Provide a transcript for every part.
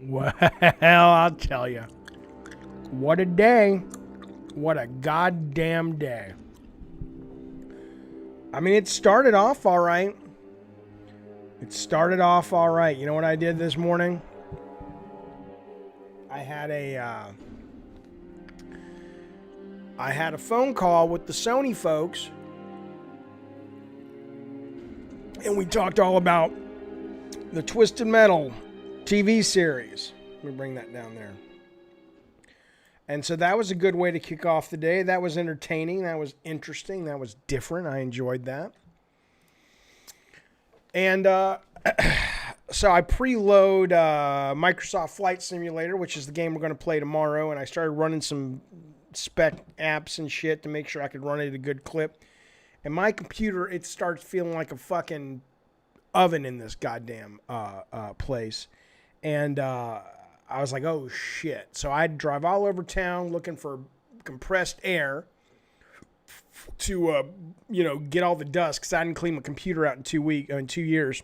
Well, I'll tell you. What a day. What a goddamn day. I mean, it started off all right. You know what I did this morning? I had a phone call with the Sony folks, and we talked all about the Twisted Metal TV series. Let me bring that down there. And so that was a good way to kick off the day. That was entertaining. That was interesting. That was different. I enjoyed that. And so I preload Microsoft Flight Simulator, which is the game we're going to play tomorrow. And I started running some spec apps and shit to make sure I could run it at a good clip. And my computer, it starts feeling like a fucking oven in this goddamn place. And I was like, oh shit. So I had to drive all over town looking for compressed air to, get all the dust, because I didn't clean my computer out in 2 years.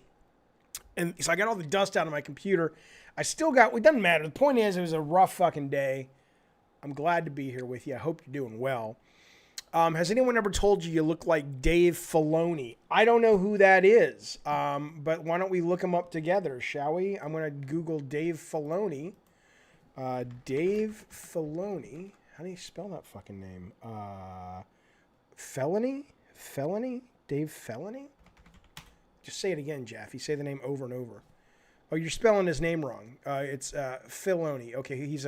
And so I got all the dust out of my computer. It doesn't matter. The point is, it was a rough fucking day. I'm glad to be here with you. I hope you're doing well. Has anyone ever told you look like Dave Filoni? I don't know who that is, but why don't we look him up together, shall we? I'm going to Google Dave Filoni. Dave Filoni. How do you spell that fucking name? Felony? Dave Felony? Just say it again, Jaffe. Say the name over and over. Oh, you're spelling his name wrong. It's Filoni. Okay, he's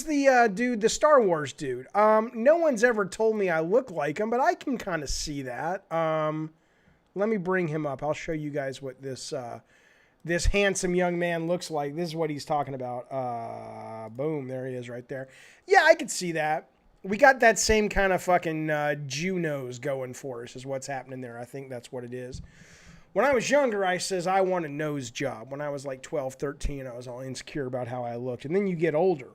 the dude, the Star Wars dude. No one's ever told me I look like him, but I can kind of see that. Let me bring him up. I'll show you guys what this handsome young man looks like. This is what he's talking about. Boom, there he is right there. Yeah, I could see that. We got that same kind of fucking Jew nose going for us is what's happening there. I think that's what it is. When I was younger, I says I want a nose job. When I was like 12, 13, I was all insecure about how I looked. And then you get older.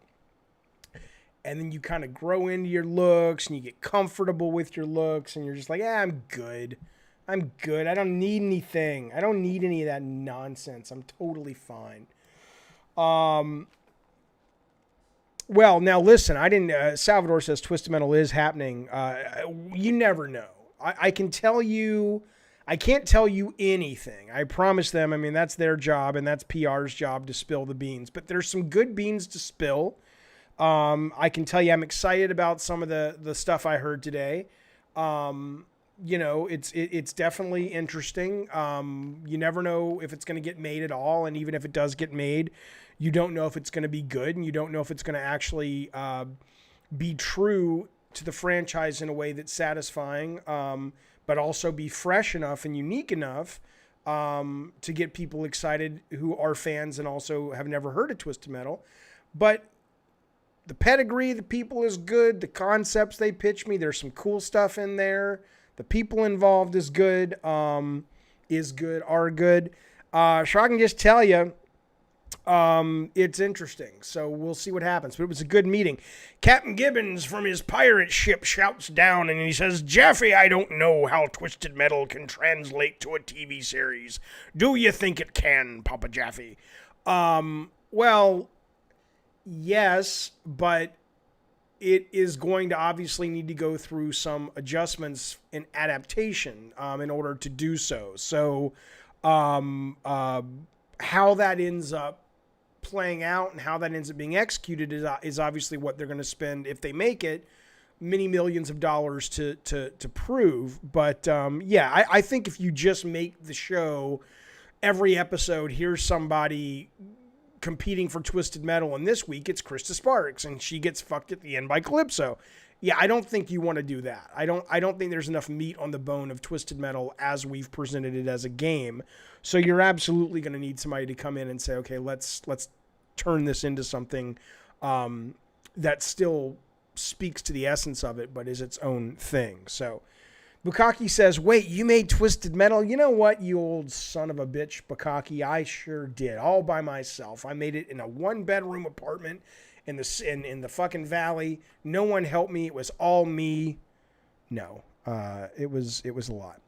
And then you kind of grow into your looks and you get comfortable with your looks. And you're just like, I'm good. I don't need anything. I don't need any of that nonsense. I'm totally fine. Well, now listen, Salvador says Twisted Metal is happening. You never know. I can tell you, I can't tell you anything. I promise them. I mean, that's their job and that's PR's job to spill the beans. But there's some good beans to spill. I can tell you I'm excited about some of the stuff I heard today. It's definitely interesting. You never know if it's going to get made at all. And even if it does get made, you don't know if it's going to be good, and you don't know if it's going to actually be true to the franchise in a way that's satisfying, but also be fresh enough and unique enough to get people excited who are fans and also have never heard of Twisted Metal. But the pedigree of the people is good. The concepts they pitch me, there's some cool stuff in there. The people involved are good. So I can just tell you, it's interesting. So we'll see what happens. But it was a good meeting. Captain Gibbons from his pirate ship shouts down and he says, Jaffe, I don't know how Twisted Metal can translate to a TV series. Do you think it can, Papa Jaffe? Well, yes, but it is going to obviously need to go through some adjustments and adaptation in order to do so. So how that ends up playing out and how that ends up being executed is obviously what they're going to spend, if they make it, many millions of dollars to prove. But I think if you just make the show every episode, here's somebody competing for Twisted Metal, and this week it's Krista Sparks and she gets fucked at the end by Calypso. Yeah, I don't think you want to do that. I don't think there's enough meat on the bone of Twisted Metal as we've presented it as a game. So you're absolutely going to need somebody to come in and say, okay, let's turn this into something that still speaks to the essence of it, but is its own thing. So Bukaki says, wait, you made Twisted Metal? You know what, you old son of a bitch, Bukaki? I sure did, all by myself. I made it in a one-bedroom apartment in the fucking valley. No one helped me. It was all me. No, it was a lot.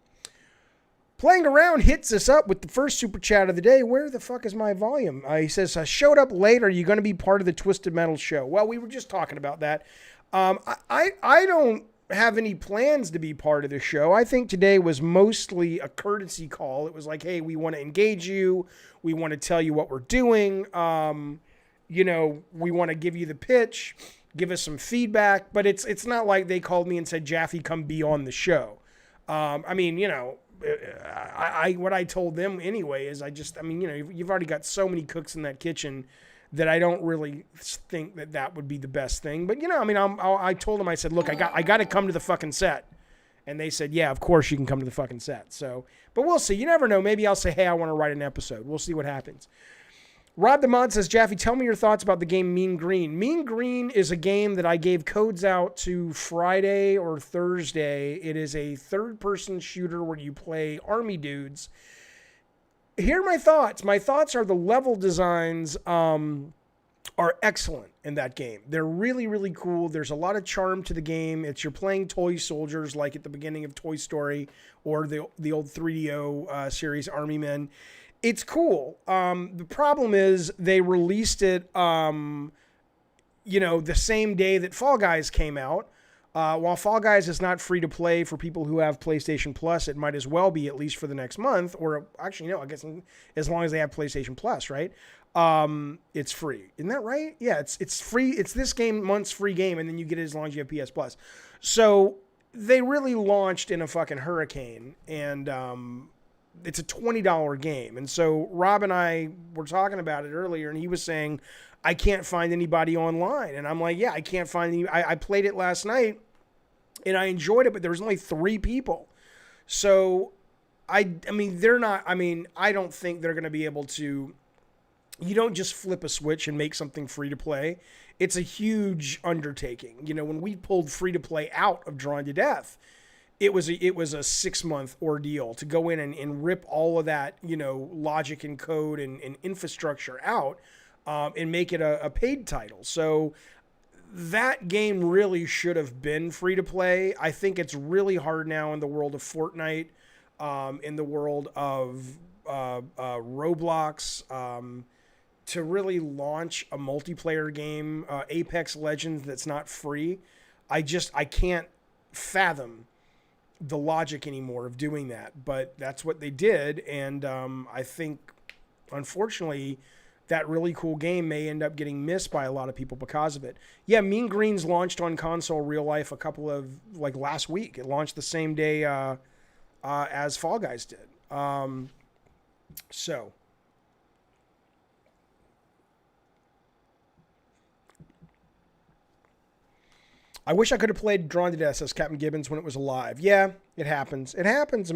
Playing Around hits us up with the first super chat of the day. Where the fuck is my volume? He says, I showed up late. Are you going to be part of the Twisted Metal show? Well, we were just talking about that. I don't have any plans to be part of the show. I think today was mostly a courtesy call. It was like, hey, we want to engage you. We want to tell you what we're doing. We want to give you the pitch, give us some feedback. But it's not like they called me and said, Jaffe, come be on the show. What I told them anyway is you've already got so many cooks in that kitchen that I don't really think that would be the best thing. But I told them, I said, look, I got to come to the fucking set, and they said, yeah, of course you can come to the fucking set. So, but we'll see. You never know. Maybe I'll say, hey, I want to write an episode. We'll see what happens. Rob the Mod says, Jaffe, tell me your thoughts about the game Mean Green. Mean Green is a game that I gave codes out to Friday or Thursday. It is a third-person shooter where you play army dudes. Here are my thoughts. My thoughts are the level designs are excellent in that game. They're really, really cool. There's a lot of charm to the game. You're playing toy soldiers like at the beginning of Toy Story or the old 3DO series Army Men. It's cool. The problem is they released it, the same day that Fall Guys came out. While Fall Guys is not free to play for people who have PlayStation Plus, it might as well be at least for the next month. Or actually, no, I guess as long as they have PlayStation Plus, right? It's free. Isn't that right? Yeah, it's free. It's this month's free game, and then you get it as long as you have PS Plus. So they really launched in a fucking hurricane, and it's a $20 game. And so Rob and I were talking about it earlier, and he was saying, I can't find anybody online. And I'm like, yeah, I can't find any. I played it last night, and I enjoyed it, but there was only 3 people. So, I don't think they're going to be able to. You don't just flip a switch and make something free to play. It's a huge undertaking. When we pulled free to play out of Drawn to Death, it was a 6-month ordeal to go in and rip all of that, logic and code and infrastructure out and make it a paid title. So that game really should have been free to play. I think it's really hard now in the world of Fortnite, in the world of Roblox, to really launch a multiplayer game, Apex Legends, that's not free. I can't fathom the logic anymore of doing that, but that's what they did. And I think, unfortunately, that really cool game may end up getting missed by a lot of people because of it. Yeah, Mean Green's launched on console real life last week. It launched the same day as Fall Guys did. So I wish I could have played Drawn to Death, says Captain Gibbons, when it was alive. Yeah, it happens. It happens.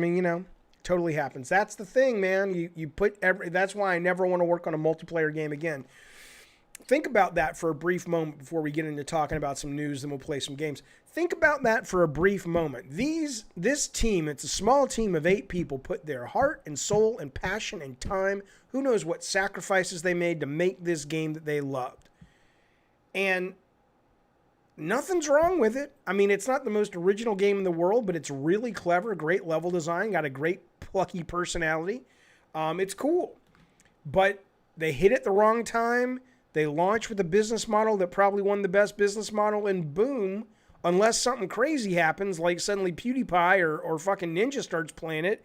Totally happens. That's the thing, man. You put that's why I never want to work on a multiplayer game again. Think about that for a brief moment before we get into talking about some news, then we'll play some games. Think about that for a brief moment. This team, it's a small team of 8 people, put their heart and soul and passion and time, who knows what sacrifices they made to make this game that they loved. And nothing's wrong with it. It's not the most original game in the world, but it's really clever, great level design, got a great plucky personality. It's cool. But they hit it the wrong time. They launched with a business model that probably won the best business model, and boom, unless something crazy happens, like suddenly PewDiePie or fucking Ninja starts playing it,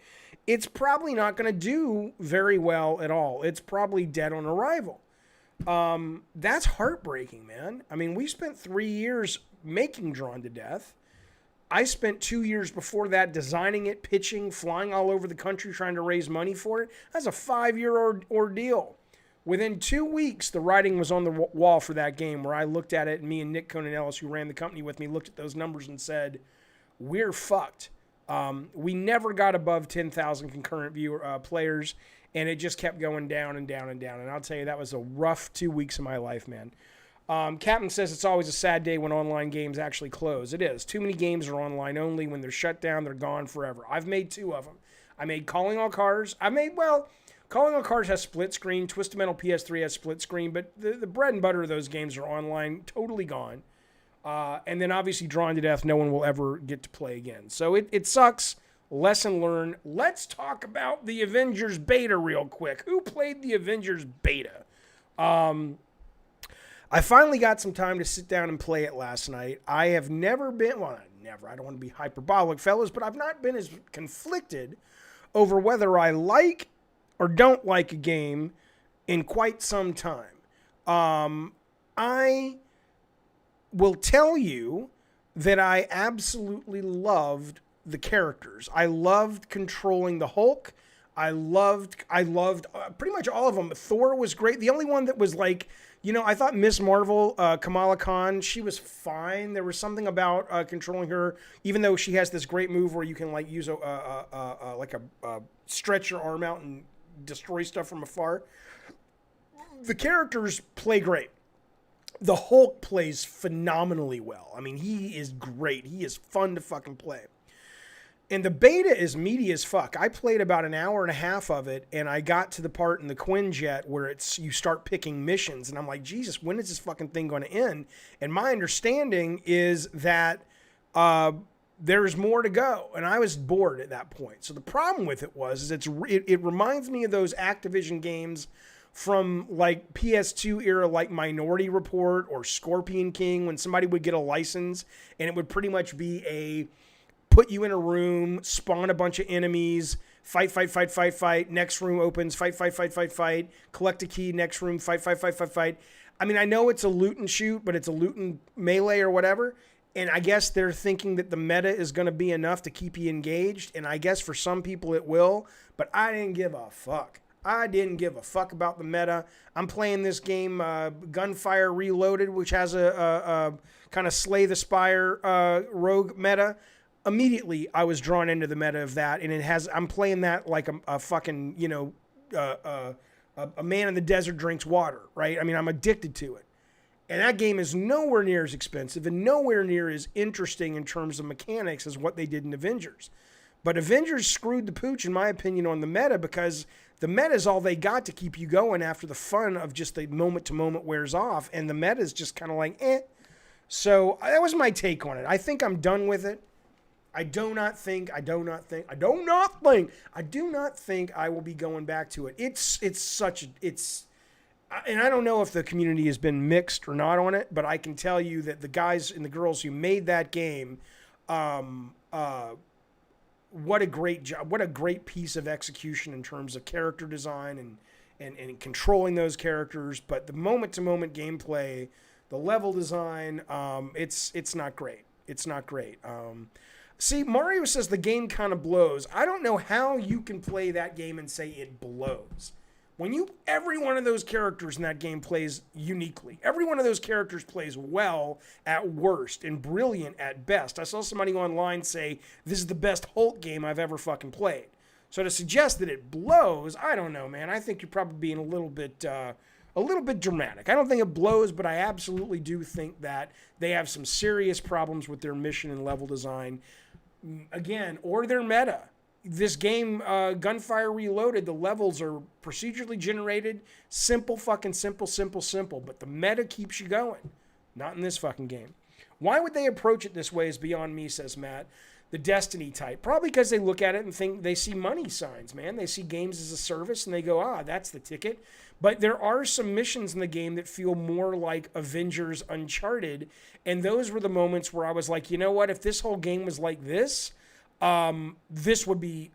it's probably not going to do very well at all. It's probably dead on arrival. That's heartbreaking, man. We spent 3 years making Drawn to Death. I spent 2 years before that designing it, pitching, flying all over the country trying to raise money for it. That's a 5-year ordeal. Within 2 weeks, the writing was on the wall for that game, where I looked at it, and me and Nick Conan Ellis, who ran the company with me, looked at those numbers and said, we're fucked. We never got above 10,000 concurrent players, and it just kept going down and down and down. And I'll tell you, that was a rough 2 weeks of my life, man. Captain says it's always a sad day when online games actually close. It is. Too many games are online only. When they're shut down, they're gone forever. I've made 2 of them. I made Calling All Cars. Calling All Cars has split screen. Twisted Metal PS3 has split screen. But the bread and butter of those games are online, totally gone. And then obviously Drawn to Death, no one will ever get to play again. So it sucks. Lesson learned. Let's talk about the Avengers beta real quick. Who played the Avengers beta? I finally got some time to sit down and play it last night. I have never been, well, never, I don't want to be hyperbolic, fellas, but I've not been as conflicted over whether I like or don't like a game in quite some time. I will tell you that I absolutely loved the characters. I loved controlling the Hulk. I loved pretty much all of them. Thor was great. The only one that was like, I thought Miss Marvel, Kamala Khan, she was fine. There was something about controlling her, even though she has this great move where you can like use stretch your arm out and destroy stuff from afar. The characters play great. The Hulk plays phenomenally well. I mean, he is great. He is fun to fucking play. And the beta is meaty as fuck. I played about an hour and a half of it, and I got to the part in the Quinjet where you start picking missions, and I'm like, Jesus, when is this fucking thing going to end? And my understanding is that there's more to go, and I was bored at that point. So the problem with it it reminds me of those Activision games from like PS2 era, like Minority Report or Scorpion King, when somebody would get a license and it would pretty much be put you in a room, spawn a bunch of enemies, fight, next room opens, fight, collect a key, next room, fight. I mean, I know it's a loot and shoot, but it's a loot and melee or whatever, and I guess they're thinking that the meta is going to be enough to keep you engaged, and I guess for some people it will, but I didn't give a fuck. I didn't give a fuck about the meta. I'm playing this game, Gunfire Reloaded, which has a kind of Slay the Spire rogue meta. Immediately, I was drawn into the meta of that, and I'm playing that like a fucking, a man in the desert drinks water, right? I mean, I'm addicted to it. And that game is nowhere near as expensive and nowhere near as interesting in terms of mechanics as what they did in Avengers. But Avengers screwed the pooch, in my opinion, on the meta, because the meta is all they got to keep you going after the fun of just the moment-to-moment wears off, and the meta is just kind of like, eh. So that was my take on it. I think I'm done with it. I do not think I will be going back to it. And I don't know if the community has been mixed or not on it, but I can tell you that the guys and the girls who made that game, what a great job, what a great piece of execution in terms of character design and controlling those characters. But the moment-to-moment gameplay, the level design, it's not great. It's not great. See, Mario says the game kind of blows. I don't know how you can play that game and say it blows. Every one of those characters in that game plays uniquely. Every one of those characters plays well at worst and brilliant at best. I saw somebody online say, this is the best Hulk game I've ever fucking played. So to suggest that it blows, I don't know, man. I think you're probably being a little bit dramatic. I don't think it blows, but I absolutely do think that they have some serious problems with their mission and level design. Again, or their meta. This game, Gunfire Reloaded, the levels are procedurally generated, simple. But the meta keeps you going. Not in this fucking game. Why would they approach it this way is beyond me, says Matt. The Destiny type. Probably because they look at it and think they see money signs, man. They see games as a service and they go, that's the ticket. But there are some missions in the game that feel more like Avengers Uncharted. And those were the moments where I was like, you know what? If this whole game was like this would be,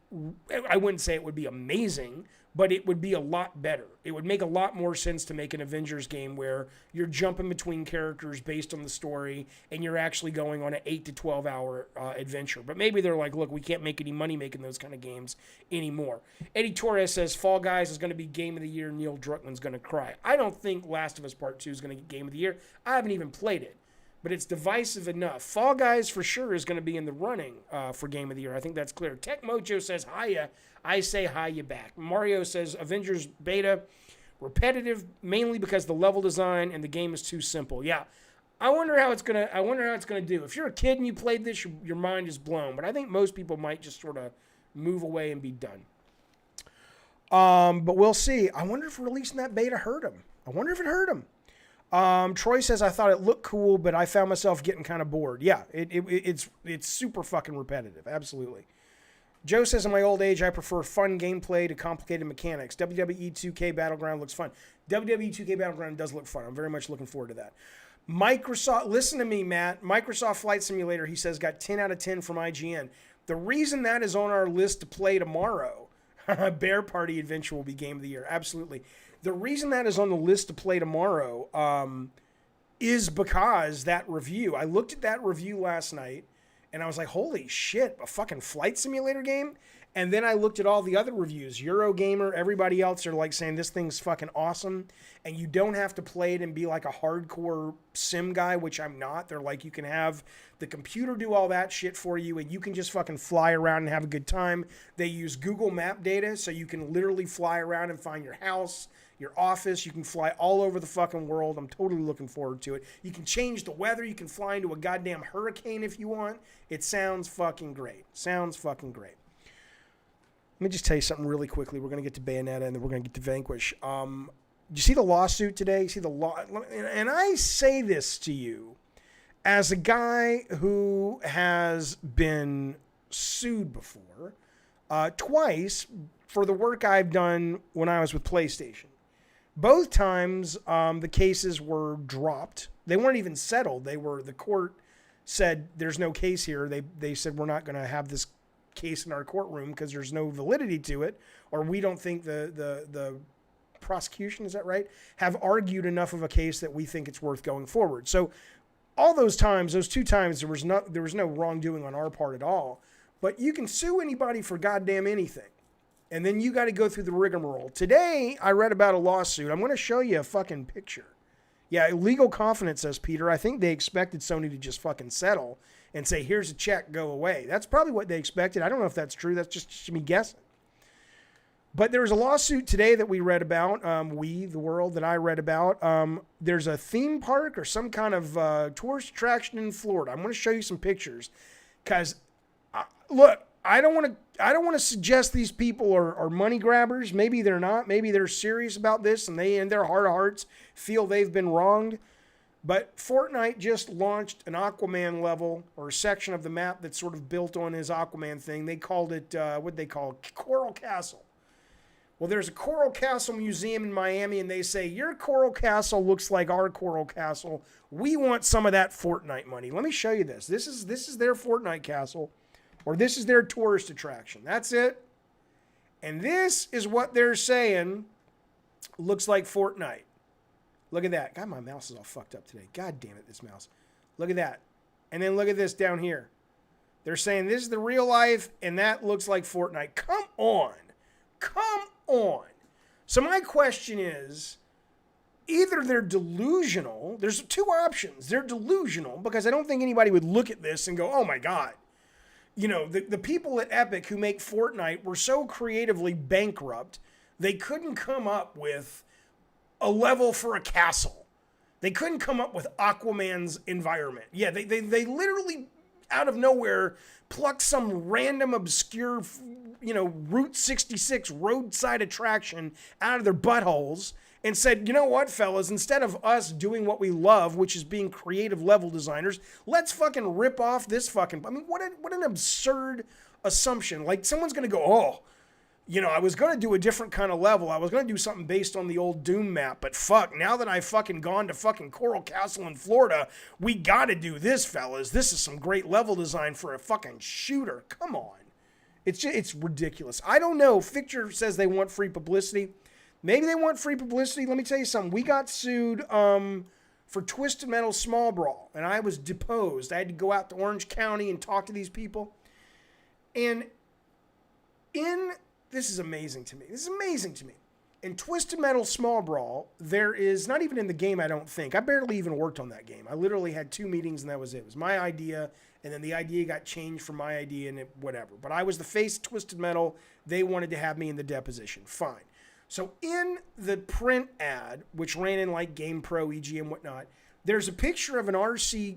I wouldn't say it would be amazing, but it would be a lot better. It would make a lot more sense to make an Avengers game where you're jumping between characters based on the story and you're actually going on an 8 to 12 hour adventure. But maybe they're like, look, we can't make any money making those kind of games anymore. Eddie Torres says Fall Guys is going to be Game of the Year. Neil Druckmann's going to cry. I don't think Last of Us Part 2 is going to get Game of the Year. I haven't even played it, but it's divisive enough. Fall Guys for sure is going to be in the running for Game of the Year. I think that's clear. Tech Mojo says hiya. I say hiya back. Mario says Avengers beta repetitive, mainly because the level design and the game is too simple. Yeah, I wonder how it's gonna do. If you're a kid and you played this, your mind is blown. But I think most people might just sort of move away and be done. But we'll see. I wonder if releasing that beta hurt him. I wonder if it hurt him. Troy says, I thought it looked cool, but I found myself getting kind of bored. Yeah, it's super fucking repetitive. Absolutely. Joe says, in my old age, I prefer fun gameplay to complicated mechanics. WWE 2K Battleground looks fun. WWE 2K Battleground does look fun. I'm very much looking forward to that. Microsoft, listen to me, Matt. Microsoft Flight Simulator, he says, got 10 out of 10 from IGN. The reason that is on our list to play tomorrow, Bear Party Adventure will be Game of the Year. Absolutely. The reason that is on the list to play tomorrow is because that review. I looked at that review last night, and I was like, holy shit, a fucking flight simulator game? And then I looked at all the other reviews. Eurogamer, everybody else are like saying this thing's fucking awesome. And you don't have to play it and be like a hardcore sim guy, which I'm not. They're like, you can have the computer do all that shit for you, and you can just fucking fly around and have a good time. They use Google Map data, so you can literally fly around and find your house, your office. You can fly all over the fucking world. I'm totally looking forward to it. You can change the weather. You can fly into a goddamn hurricane if you want. It sounds fucking great. Sounds fucking great. Let me just tell you something really quickly. We're going to get to Bayonetta, and then we're going to get to Vanquish. Did you see the lawsuit today? See the law? And I say this to you as a guy who has been sued before, twice for the work I've done when I was with PlayStation. Both times, the cases were dropped. They weren't even settled. The court said there's no case here. They said we're not going to have this case in our courtroom because there's no validity to it, or we don't think the prosecution, is that right, have argued enough of a case that we think it's worth going forward. So all those times, those two times, there was no wrongdoing on our part at all. But you can sue anybody for goddamn anything. And then you got to go through the rigmarole. Today, I read about a lawsuit. I'm going to show you a fucking picture. Yeah, Legal Confidence says, Peter, I think they expected Sony to just fucking settle and say, here's a check, go away. That's probably what they expected. I don't know if that's true. That's just me guessing. But there was a lawsuit today that we read about, the world that I read about. There's a theme park or some kind of tourist attraction in Florida. I'm going to show you some pictures because, look, I don't want to suggest these people are money grabbers. Maybe they're not. Maybe they're serious about this and they, in their heart of hearts, feel they've been wronged. But Fortnite just launched an Aquaman level or a section of the map that's sort of built on his Aquaman thing. They called it, what'd they call it? Coral Castle. Well, there's a Coral Castle museum in Miami, and they say, your Coral Castle looks like our Coral Castle. We want some of that Fortnite money. Let me show you this. This is their Fortnite castle, or this is their tourist attraction. That's it. And this is what they're saying looks like Fortnite. Look at that. God, my mouse is all fucked up today. God damn it, this mouse. Look at that. And then look at this down here. They're saying this is the real life, and that looks like Fortnite. Come on. Come on. So my question is, either they're delusional. There's two options. They're delusional because I don't think anybody would look at this and go, oh my God. You know, the people at Epic who make Fortnite were so creatively bankrupt, they couldn't come up with a level for a castle. They couldn't come up with Aquaman's environment. Yeah, they literally out of nowhere plucked some random obscure, Route 66 roadside attraction out of their buttholes and said, you know what, fellas, instead of us doing what we love, which is being creative level designers, let's fucking rip off this fucking, I mean, what an absurd assumption. Like someone's going to go, oh, I was going to do a different kind of level. I was going to do something based on the old Doom map, but fuck, now that I've fucking gone to fucking Coral Castle in Florida, we got to do this, fellas. This is some great level design for a fucking shooter. Come on. It's ridiculous. I don't know. Ficture says they want free publicity. Maybe they want free publicity. Let me tell you something. We got sued for Twisted Metal Small Brawl, and I was deposed. I had to go out to Orange County and talk to these people. And this is amazing to me. This is amazing to me. In Twisted Metal Small Brawl, there is, not even in the game, I don't think. I barely even worked on that game. I literally had 2 meetings and that was it. It was my idea, and then the idea got changed from my idea and whatever. But I was the face of Twisted Metal. They wanted to have me in the deposition. Fine. So in the print ad, which ran in like GamePro, EG, and whatnot, there's a picture of an RC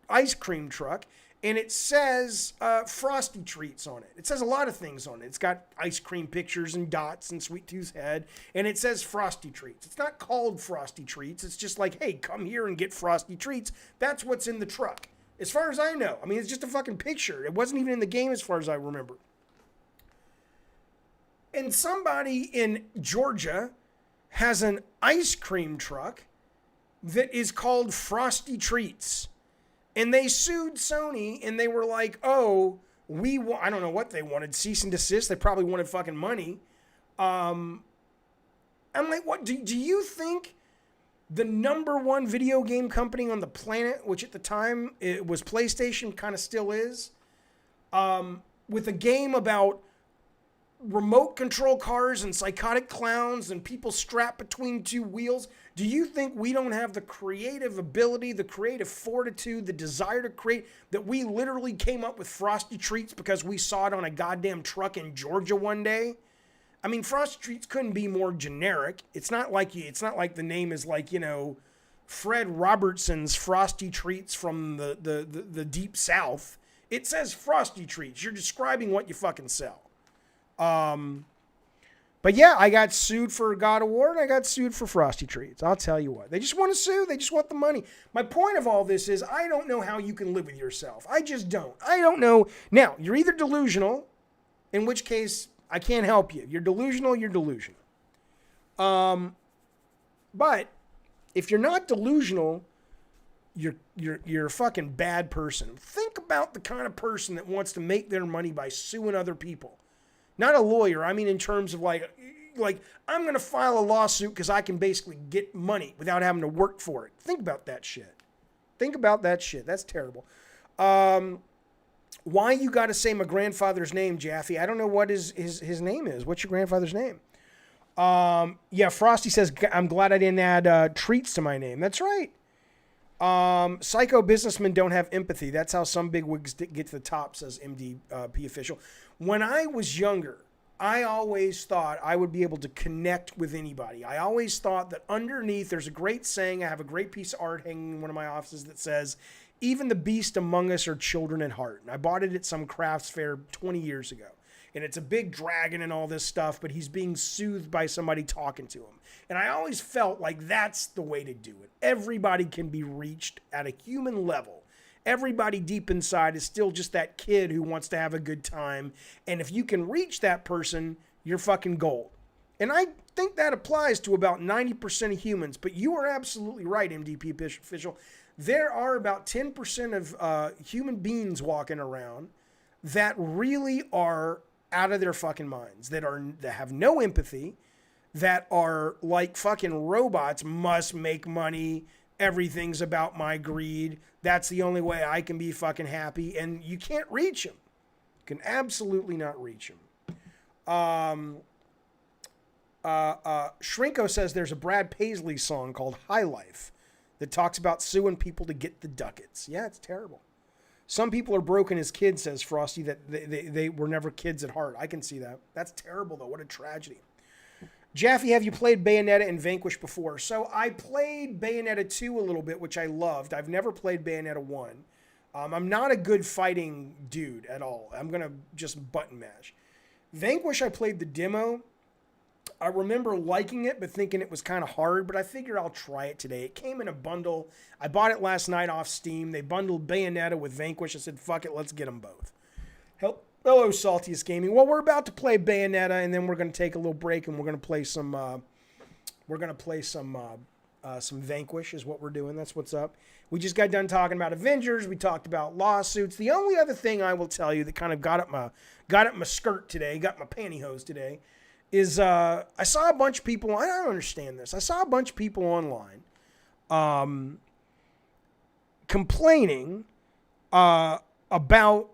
ice cream truck, and it says Frosty Treats on it. It says a lot of things on it. It's got ice cream pictures and dots and Sweet Tooth's head, and it says Frosty Treats. It's not called Frosty Treats. It's just like, hey, come here and get Frosty Treats. That's what's in the truck. As far as I know. I mean, it's just a fucking picture. It wasn't even in the game as far as I remember. And somebody in Georgia has an ice cream truck that is called Frosty Treats. And they sued Sony and they were like, oh, I don't know what they wanted, cease and desist. They probably wanted fucking money. I'm like, what? Do you think the number one video game company on the planet, which at the time it was PlayStation, kind of still is, with a game about remote control cars and psychotic clowns and people strapped between two wheels, do you think we don't have the creative ability, the creative fortitude, the desire to create, that we literally came up with Frosty Treats because we saw it on a goddamn truck in Georgia one day? I mean, Frosty Treats couldn't be more generic. It's not like the name is like, you know, Fred Robertson's Frosty Treats from the deep south. It says Frosty Treats. You're describing what you fucking sell. But yeah, I got sued for God of War and I got sued for Frosty Treats. I'll tell you what. They just want to sue. They just want the money. My point of all this is I don't know how you can live with yourself. I just don't. I don't know. Now, you're either delusional, in which case I can't help you. You're delusional, you're delusional. But if you're not delusional, you're a fucking bad person. Think about the kind of person that wants to make their money by suing other people. Not a lawyer. I mean, in terms of like I'm going to file a lawsuit because I can basically get money without having to work for it. Think about that shit. That's terrible. Why you got to say my grandfather's name, Jaffe? I don't know what his name is. What's your grandfather's name? Yeah, Frosty says, I'm glad I didn't add treats to my name. That's right. Psycho businessmen don't have empathy. That's how some bigwigs get to the top, says MDP official. When I was younger, I always thought I would be able to connect with anybody. I always thought that underneath, there's a great saying. I have a great piece of art hanging in one of my offices that says, even the beast among us are children at heart. And I bought it at some crafts fair 20 years ago. And it's a big dragon and all this stuff, but he's being soothed by somebody talking to him. And I always felt like that's the way to do it. Everybody can be reached at a human level. Everybody deep inside is still just that kid who wants to have a good time. And if you can reach that person, you're fucking gold. And I think that applies to about 90% of humans. But you are absolutely right, MDP official. There are about 10% of human beings walking around that really are out of their fucking minds, that have no empathy, that are like fucking robots, must make money. Everything's about my greed. That's the only way I can be fucking happy. And you can't reach them. You can absolutely not reach them. Shrinko says there's a Brad Paisley song called High Life that talks about suing people to get the ducats. Yeah, it's terrible. Some people are broken as kids, says Frosty, that they were never kids at heart. I can see that. That's terrible, though. What a tragedy. Jaffe, have you played Bayonetta and Vanquish before? So I played Bayonetta 2 a little bit, which I loved. I've never played Bayonetta 1. I'm not a good fighting dude at all. I'm going to just button mash. Vanquish, I played the demo. I remember liking it, but thinking it was kind of hard, but I figured I'll try it today. It came in a bundle. I bought it last night off Steam. They bundled Bayonetta with Vanquish. I said, fuck it, let's get them both. Hello, Saltiest Gaming. Well, we're about to play Bayonetta, and then we're going to take a little break, and we're going to play some Vanquish is what we're doing. That's what's up. We just got done talking about Avengers. We talked about lawsuits. The only other thing I will tell you that kind of got up my skirt today, got my pantyhose today, is I saw a bunch of people. I don't understand this. I saw a bunch of people online complaining about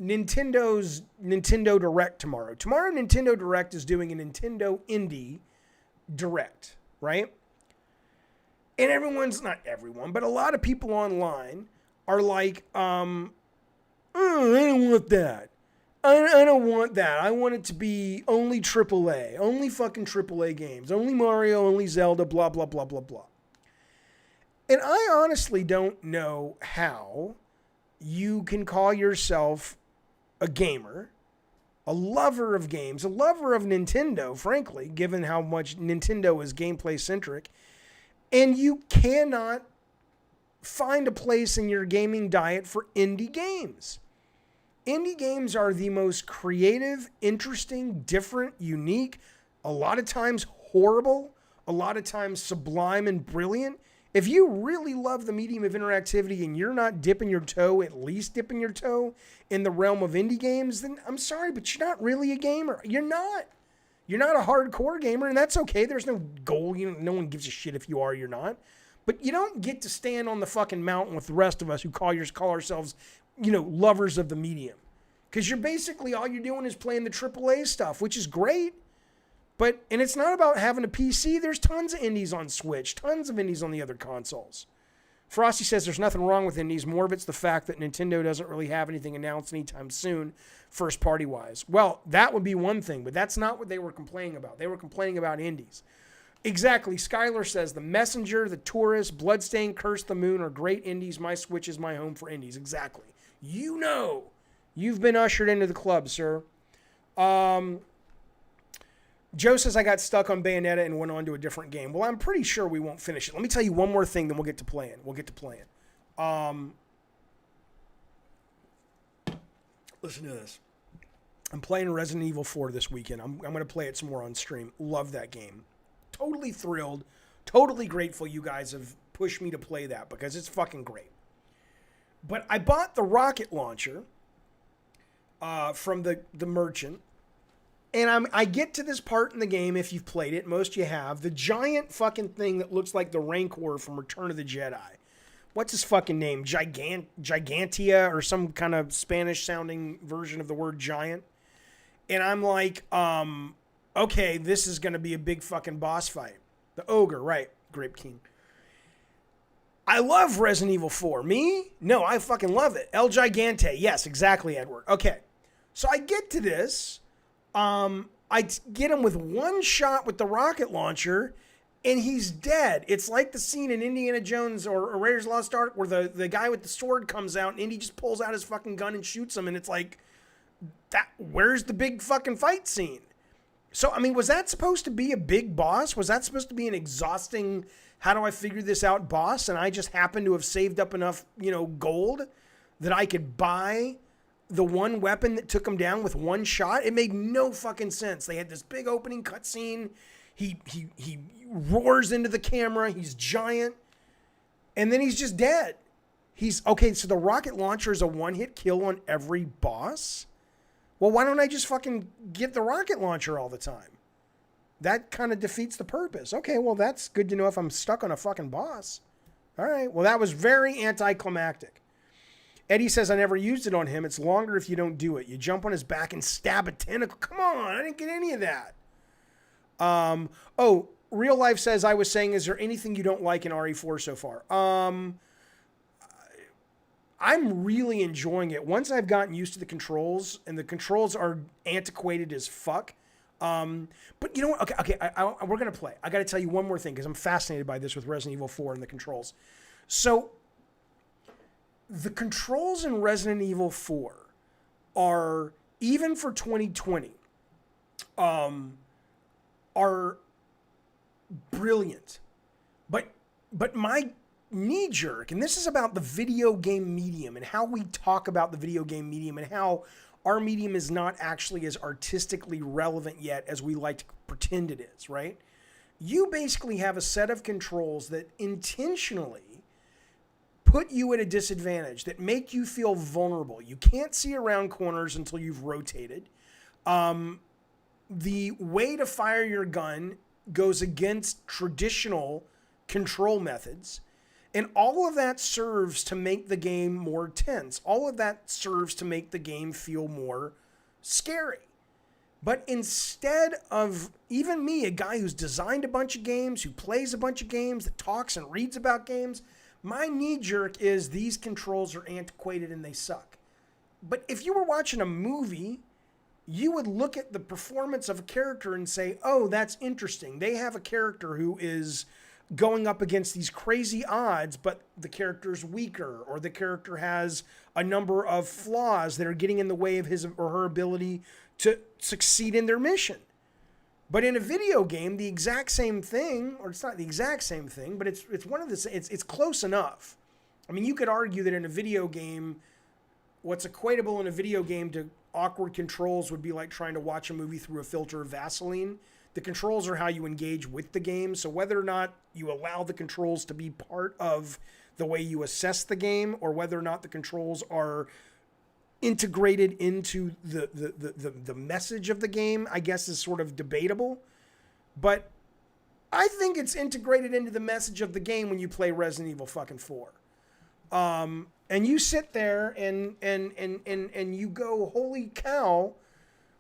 Nintendo's Nintendo Direct tomorrow. Tomorrow, Nintendo Direct is doing a Nintendo Indie Direct, right? And not everyone, but a lot of people online are like, I don't want that. I don't want that. I want it to be only AAA. Only fucking AAA games. Only Mario, only Zelda, blah, blah, blah, blah, blah. And I honestly don't know how you can call yourself a gamer, a lover of games, a lover of Nintendo, frankly, given how much Nintendo is gameplay-centric, and you cannot find a place in your gaming diet for indie games. Indie games are the most creative, interesting, different, unique, a lot of times horrible, a lot of times sublime and brilliant. If you really love the medium of interactivity and you're not dipping your toe, at least dipping your toe in the realm of indie games, then I'm sorry, but you're not really a gamer. You're not. You're not a hardcore gamer, and that's okay. There's no goal. No one gives a shit if you are or you're not. But you don't get to stand on the fucking mountain with the rest of us who call ourselves, lovers of the medium. Because you're basically, all you're doing is playing the AAA stuff, which is great. And it's not about having a PC. There's tons of indies on Switch, tons of indies on the other consoles. Frosty says there's nothing wrong with indies. More of it's the fact that Nintendo doesn't really have anything announced anytime soon, first party wise. Well, that would be one thing, but that's not what they were complaining about. They were complaining about indies. Exactly. Skylar says The Messenger, The Tourist, Bloodstained, Curse the Moon are great indies. My Switch is my home for indies. Exactly. You've been ushered into the club, sir. Joe says I got stuck on Bayonetta and went on to a different game. Well, I'm pretty sure we won't finish it. Let me tell you one more thing, then we'll get to playing. Listen to this. I'm playing Resident Evil 4 this weekend. I'm going to play it some more on stream. Love that game. Totally thrilled. Totally grateful you guys have pushed me to play that because it's fucking great. But I bought the rocket launcher from the merchant. And I get to this part in the game, if you've played it, most you have, the giant fucking thing that looks like the Rancor from Return of the Jedi. What's his fucking name? Gigantia or some kind of Spanish-sounding version of the word giant. And I'm like, okay, this is going to be a big fucking boss fight. The ogre, right, Grape King. I love Resident Evil 4. Me? No, I fucking love it. El Gigante. Yes, exactly, Edward. Okay, so I get to this. I get him with one shot with the rocket launcher, and he's dead. It's like the scene in Indiana Jones or Raiders of the Lost Ark where the guy with the sword comes out, and Indy just pulls out his fucking gun and shoots him, and it's like, where's the big fucking fight scene? So, I mean, was that supposed to be a big boss? Was that supposed to be an exhausting, how do I figure this out boss? And I just happened to have saved up enough, gold that I could buy the one weapon that took him down with one shot. It made no fucking sense. They had this big opening cutscene. He roars into the camera. He's giant. And then he's just dead. Okay, so the rocket launcher is a one-hit kill on every boss? Well, why don't I just fucking get the rocket launcher all the time? That kind of defeats the purpose. Okay, well, that's good to know if I'm stuck on a fucking boss. All right, well, that was very anticlimactic. Eddie says, I never used it on him. It's longer if you don't do it. You jump on his back and stab a tentacle. Come on, I didn't get any of that. Real Life says, I was saying, is there anything you don't like in RE4 so far? I'm really enjoying it. Once I've gotten used to the controls, and the controls are antiquated as fuck. But you know what? Okay, we're going to play. I got to tell you one more thing, because I'm fascinated by this with Resident Evil 4 and the controls. So, the controls in Resident Evil 4 are, even for 2020, are brilliant. But my knee-jerk, and this is about the video game medium and how we talk about the video game medium and how our medium is not actually as artistically relevant yet as we like to pretend it is, right? You basically have a set of controls that intentionally put you at a disadvantage, that make you feel vulnerable. You can't see around corners until you've rotated. The way to fire your gun goes against traditional control methods. And all of that serves to make the game more tense. All of that serves to make the game feel more scary. But instead of, even me, a guy who's designed a bunch of games, who plays a bunch of games, that talks and reads about games, my knee-jerk is these controls are antiquated and they suck. But if you were watching a movie, you would look at the performance of a character and say, oh, that's interesting. They have a character who is going up against these crazy odds, but the character's weaker, or the character has a number of flaws that are getting in the way of his or her ability to succeed in their mission. But in a video game, the exact same thing, or it's not the exact same thing, but it's one of the, it's close enough. I mean, you could argue that in a video game, what's equatable in a video game to awkward controls would be like trying to watch a movie through a filter of Vaseline. The controls are how you engage with the game. So whether or not you allow the controls to be part of the way you assess the game, or whether or not the controls are integrated into the message of the game, I guess is sort of debatable. But I think it's integrated into the message of the game when you play Resident Evil fucking 4. And you sit there and you go, holy cow,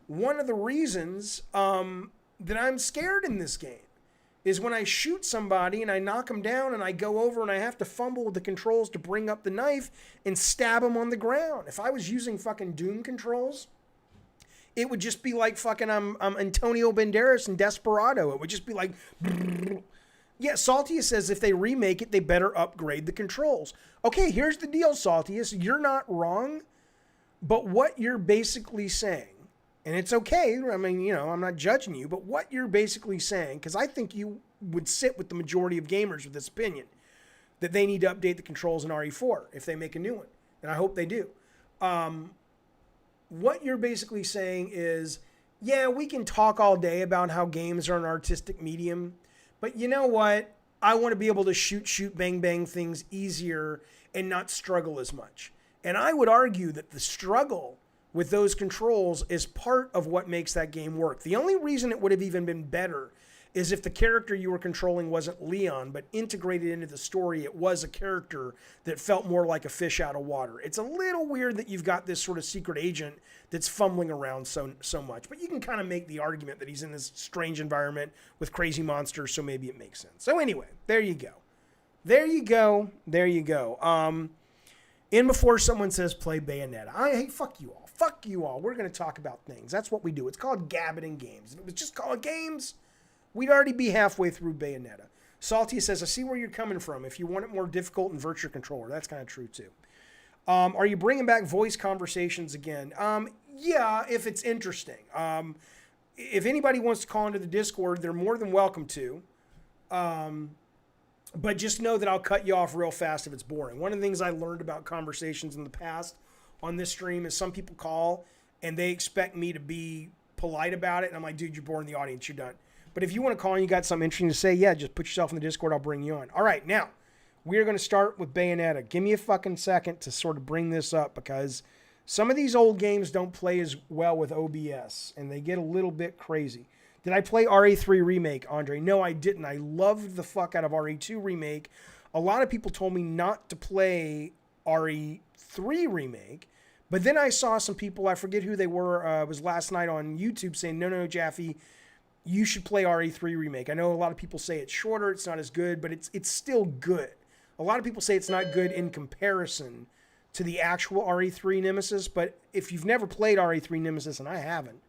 one of the reasons that I'm scared in this game is when I shoot somebody and I knock them down and I go over and I have to fumble with the controls to bring up the knife and stab them on the ground. If I was using fucking Doom controls, it would just be like fucking I'm Antonio Banderas in Desperado. It would just be like... Yeah, Saltius says if they remake it, they better upgrade the controls. Okay, here's the deal, Saltius. You're not wrong, but what you're basically saying, and it's okay, I mean, you know, I'm not judging you, but what you're basically saying, because I think you would sit with the majority of gamers with this opinion, that they need to update the controls in RE4 if they make a new one, and I hope they do. What you're basically saying is, yeah, we can talk all day about how games are an artistic medium, but you know what? I want to be able to shoot, bang, bang things easier and not struggle as much. And I would argue that the struggle with those controls is part of what makes that game work. The only reason it would have even been better is if the character you were controlling wasn't Leon, but integrated into the story, it was a character that felt more like a fish out of water. It's a little weird that you've got this sort of secret agent that's fumbling around so much, but you can kind of make the argument that he's in this strange environment with crazy monsters, so maybe it makes sense. So anyway, there you go. There you go. There you go. In before someone says play Bayonetta. Hey, fuck you all. Fuck you all. We're going to talk about things. That's what we do. It's called Gabbiting Games. If it was just called games, we'd already be halfway through Bayonetta. Salty says, I see where you're coming from. If you want it more difficult, invert your controller. That's kind of true, too. Are you bringing back voice conversations again? Yeah, if it's interesting. If anybody wants to call into the Discord, they're more than welcome to. But just know that I'll cut you off real fast if it's boring. One of the things I learned about conversations in the past on this stream is some people call and they expect me to be polite about it. And I'm like, dude, you're boring the audience. You're done. But if you want to call and you got something interesting to say, yeah, just put yourself in the Discord. I'll bring you on. All right, now, we're going to start with Bayonetta. Give me a fucking second to sort of bring this up because some of these old games don't play as well with OBS, and they get a little bit crazy. Did I play RE3 Remake, Andre? No, I didn't. I loved the fuck out of RE2 Remake. A lot of people told me not to play RE3 Remake, but then I saw some people, I forget who they were, it was last night on YouTube, saying, no, Jaffe, you should play RE3 Remake. I know a lot of people say it's shorter, it's not as good, but it's still good. A lot of people say it's not good in comparison to the actual RE3 Nemesis, but if you've never played RE3 Nemesis, and I haven't,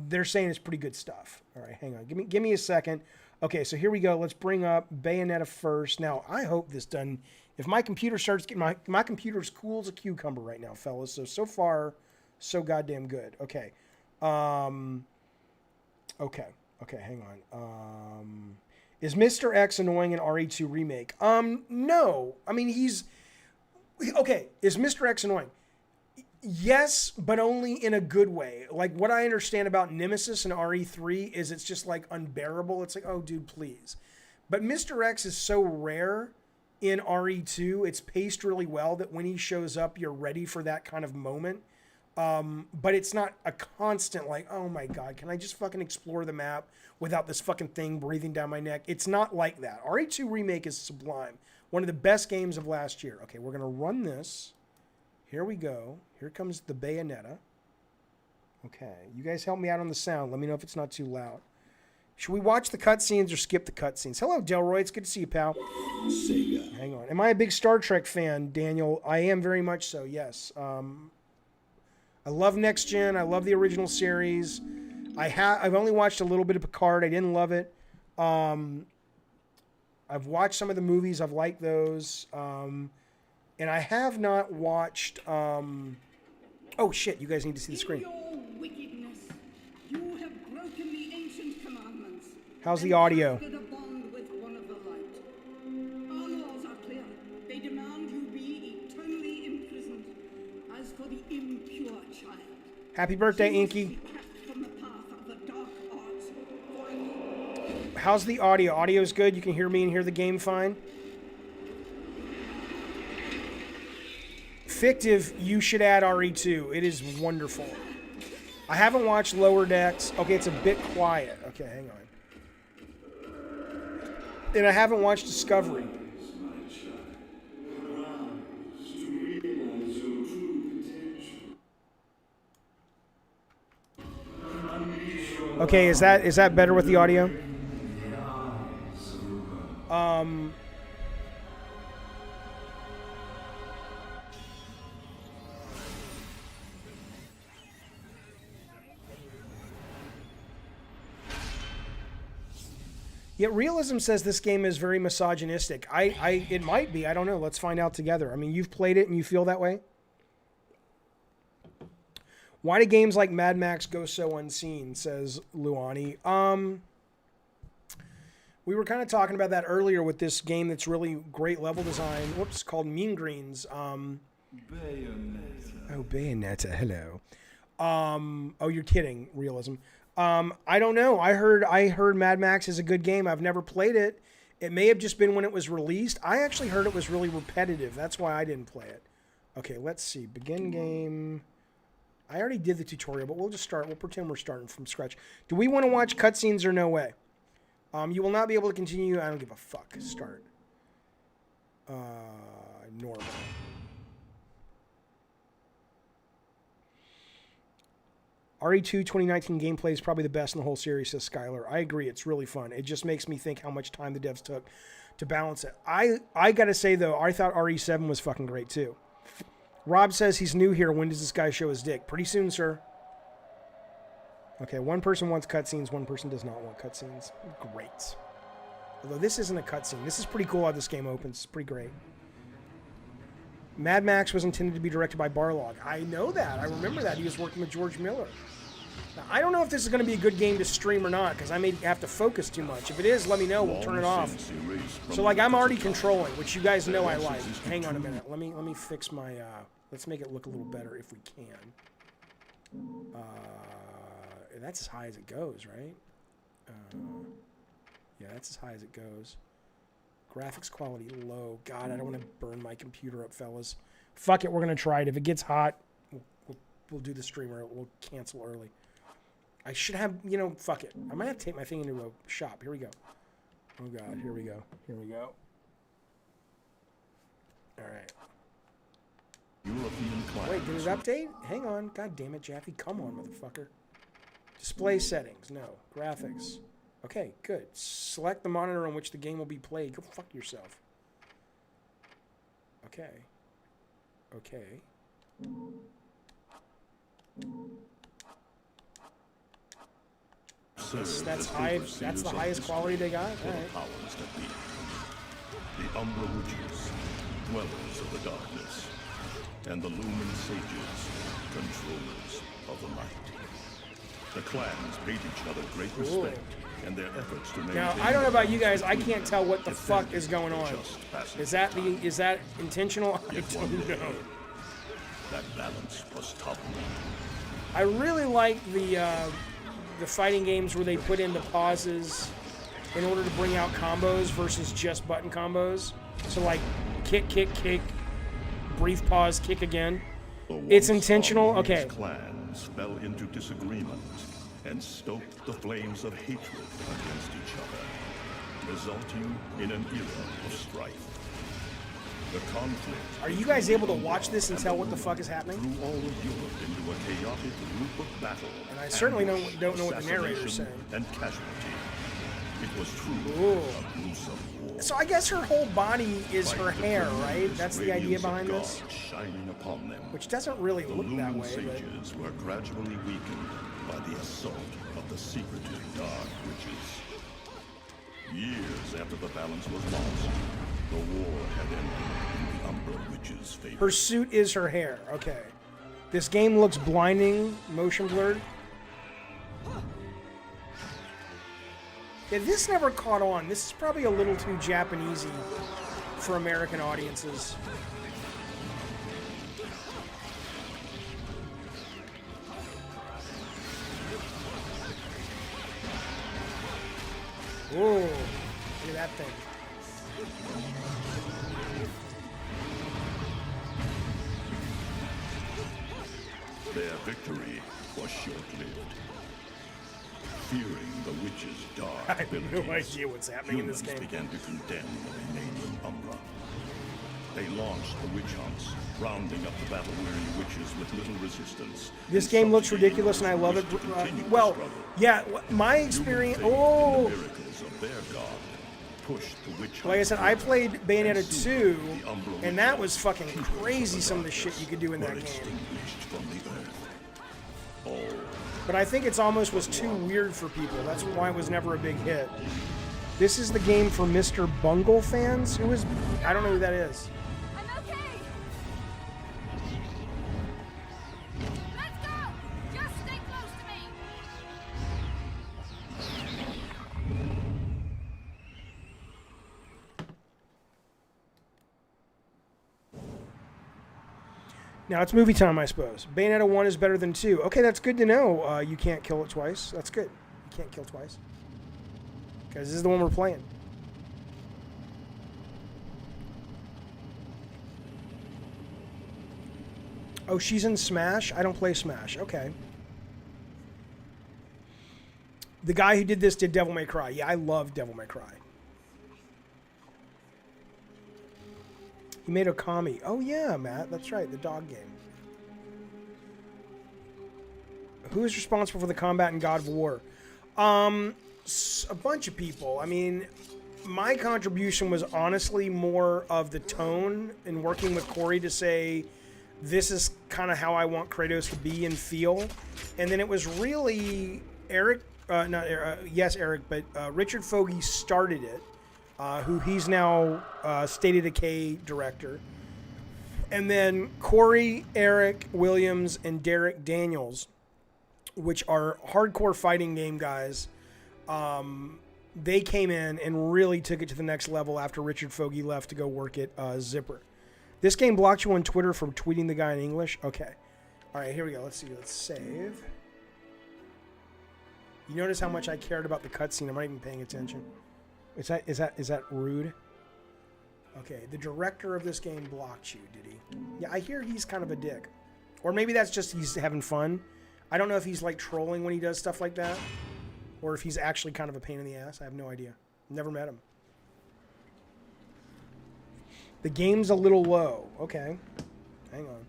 they're saying it's pretty good stuff. All right, hang on. Give me a second. Okay, so here we go. Let's bring up Bayonetta first. Now, I hope this done. If my computer starts getting my computer's cool as a cucumber right now, fellas. So far, so goddamn good. Okay. Okay, hang on. Is Mr. X annoying in RE2 Remake? No. I mean, okay, is Mr. X annoying? Yes, but only in a good way. Like, what I understand about Nemesis and RE3 is it's just, like, unbearable. It's like, oh, dude, please. But Mr. X is so rare in RE2. It's paced really well that when he shows up, you're ready for that kind of moment. But it's not a constant, like, oh, my God, can I just fucking explore the map without this fucking thing breathing down my neck? It's not like that. RE2 Remake is sublime. One of the best games of last year. Okay, we're going to run this. Here we go. Here comes the Bayonetta. Okay, you guys help me out on the sound. Let me know if it's not too loud. Should we watch the cutscenes or skip the cutscenes? Hello, Delroy. It's good to see you, pal. Sega. Hang on. Am I a big Star Trek fan, Daniel? I am very much so, yes. I love Next Gen. I love the original series. I've only watched a little bit of Picard. I didn't love it. I've watched some of the movies. I've liked those. And I have not watched... oh, shit. You guys need to see the screen. In your wickedness, you have broken the ancient commandments. How's the audio? And a bond with one of the light. Our laws are clear. They demand you be eternally imprisoned. Happy birthday, She must Inky. be kept from the path of the dark arts forever. How's the audio? Audio's good? You can hear me and hear the game fine? Fictive, you should add RE2. It is wonderful. I haven't watched Lower Decks. Okay, it's a bit quiet. Okay, hang on. And I haven't watched Discovery. Okay, is that better with the audio? Yet Realism says this game is very misogynistic. It might be. I don't know. Let's find out together. I mean, you've played it and you feel that way? Why do games like Mad Max go so unseen, says Luani. We were kind of talking about that earlier with this game that's really great level design. Whoops, called Mean Greens. Bayonetta. Oh, Bayonetta, hello. Oh, you're kidding, Realism. I don't know. I heard Mad Max is a good game. I've never played it. It may have just been when it was released. I actually heard it was really repetitive. That's why I didn't play it. Okay, let's see. Begin game. I already did the tutorial, but we'll just start. We'll pretend we're starting from scratch. Do we want to watch cutscenes or no way? You will not be able to continue. I don't give a fuck. Start. Normal. RE2 2019 gameplay is probably the best in the whole series, says Skylar. I agree. It's really fun. It just makes me think how much time the devs took to balance it. I got to say, though, I thought RE7 was fucking great, too. Rob says he's new here. When does this guy show his dick? Pretty soon, sir. Okay, one person wants cutscenes, one person does not want cutscenes. Great. Although this isn't a cutscene. This is pretty cool how this game opens. It's pretty great. Mad Max was intended to be directed by Barlog. I know that. I remember that. He was working with George Miller. Now, I don't know if this is going to be a good game to stream or not, because I may have to focus too much. If it is, let me know. We'll turn it off. So, like, I'm already controlling, which you guys know I like. Hang on a minute. Let me fix my... let's make it look a little better if we can. That's as high as it goes, right? Yeah, that's as high as it goes. Graphics quality low. God, I don't want to burn my computer up, fellas. Fuck it, we're going to try it. If it gets hot, we'll do the stream or we'll cancel early. I should have, fuck it. I might have to take my thing into a shop. Here we go. Oh, God, here we go. Here we go. All right. Wait, did it update? Hang on. God damn it, Jaffe. Come on, motherfucker. Display settings. No. Graphics. Okay, good. Select the monitor on which the game will be played. Go fuck yourself. Okay. Okay. That's high. That's the highest quality they got. All right. Powers that be. The Umbra Witches, dwellers of the darkness, and the Lumen Sages, controllers of the light. The clans paid each other great respect, and their efforts to maintain... Now, I don't know about you guys. I can't tell what the fuck is going on. Is that intentional? I don't know. That balance was tough. I really like the fighting games where they put in the pauses in order to bring out combos versus just button combos. So like kick, kick, kick, brief pause, kick again. It's intentional. Okay. Clans fell into disagreement and stoked the flames of hatred against each other, resulting in an era of strife. The conflict. Are you guys able to watch this and tell what the fuck is happening? Threw all of Europe into a chaotic loop of battle. And I certainly don't know what the narrator's saying. And casualty. It was truly Ooh. a gruesome war. So I guess her whole body is her hair, right? That's the idea behind this? Shining upon them. Which doesn't really The look that Lumen way. But... Sages were gradually weakened by the assault of the secretive Dark Witches. Years after the balance was lost, the war had ended in the Umbra Witches' favor. Her suit is her hair. Okay. This game looks blinding, motion blurred. Yeah, this never caught on. This is probably a little too Japanesey for American audiences. Whoa, look at that thing. Their victory was short-lived. Fearing the witch's dark I have no abilities, idea what's happening in this humans game. began to condemn the remaining Umbra. They launched the witch hunts, rounding up the battle-weary witches with little resistance. This game looks ridiculous, and I love it. Well, yeah, my experience. Oh, Miracles of their god pushed the witch like I said, I played Bayonetta 2, the Umbra and that was fucking crazy. Some of the shit you could do in that game. extinguished from the earth. All But I think it's almost was too weird for people. That's why it was never a big hit. This is the game for Mr. Bungle fans. Who is? I don't know who that is. I'm okay. Let's go. Just stay close to me. Now it's movie time, I suppose. Bayonetta 1 is better than 2. Okay, that's good to know. You can't kill it twice. That's good. You can't kill twice. Because this is the one we're playing. Oh, she's in Smash? I don't play Smash. Okay. The guy who did this did Devil May Cry. Yeah, I love Devil May Cry. He made Okami. Oh, yeah, Matt. That's right. The dog game. Who is responsible for the combat in God of War? A bunch of people. I mean, my contribution was honestly more of the tone and working with Corey to say, this is kind of how I want Kratos to be and feel. And then it was really Eric, Eric, but Richard Fogey started it. Who he's now State of Decay director. And then Corey, Eric Williams, and Derek Daniels, which are hardcore fighting game guys, they came in and really took it to the next level after Richard Fogey left to go work at Zipper. This game blocked you on Twitter for tweeting the guy in English? Okay. All right, here we go. Let's see. Let's save. You notice how much I cared about the cutscene. I'm not even paying attention. Is that rude? Okay, the director of this game blocked you, did he? Yeah, I hear he's kind of a dick. Or maybe that's just he's having fun. I don't know if he's like trolling when he does stuff like that. Or if he's actually kind of a pain in the ass. I have no idea. Never met him. The game's a little low. Okay. Hang on.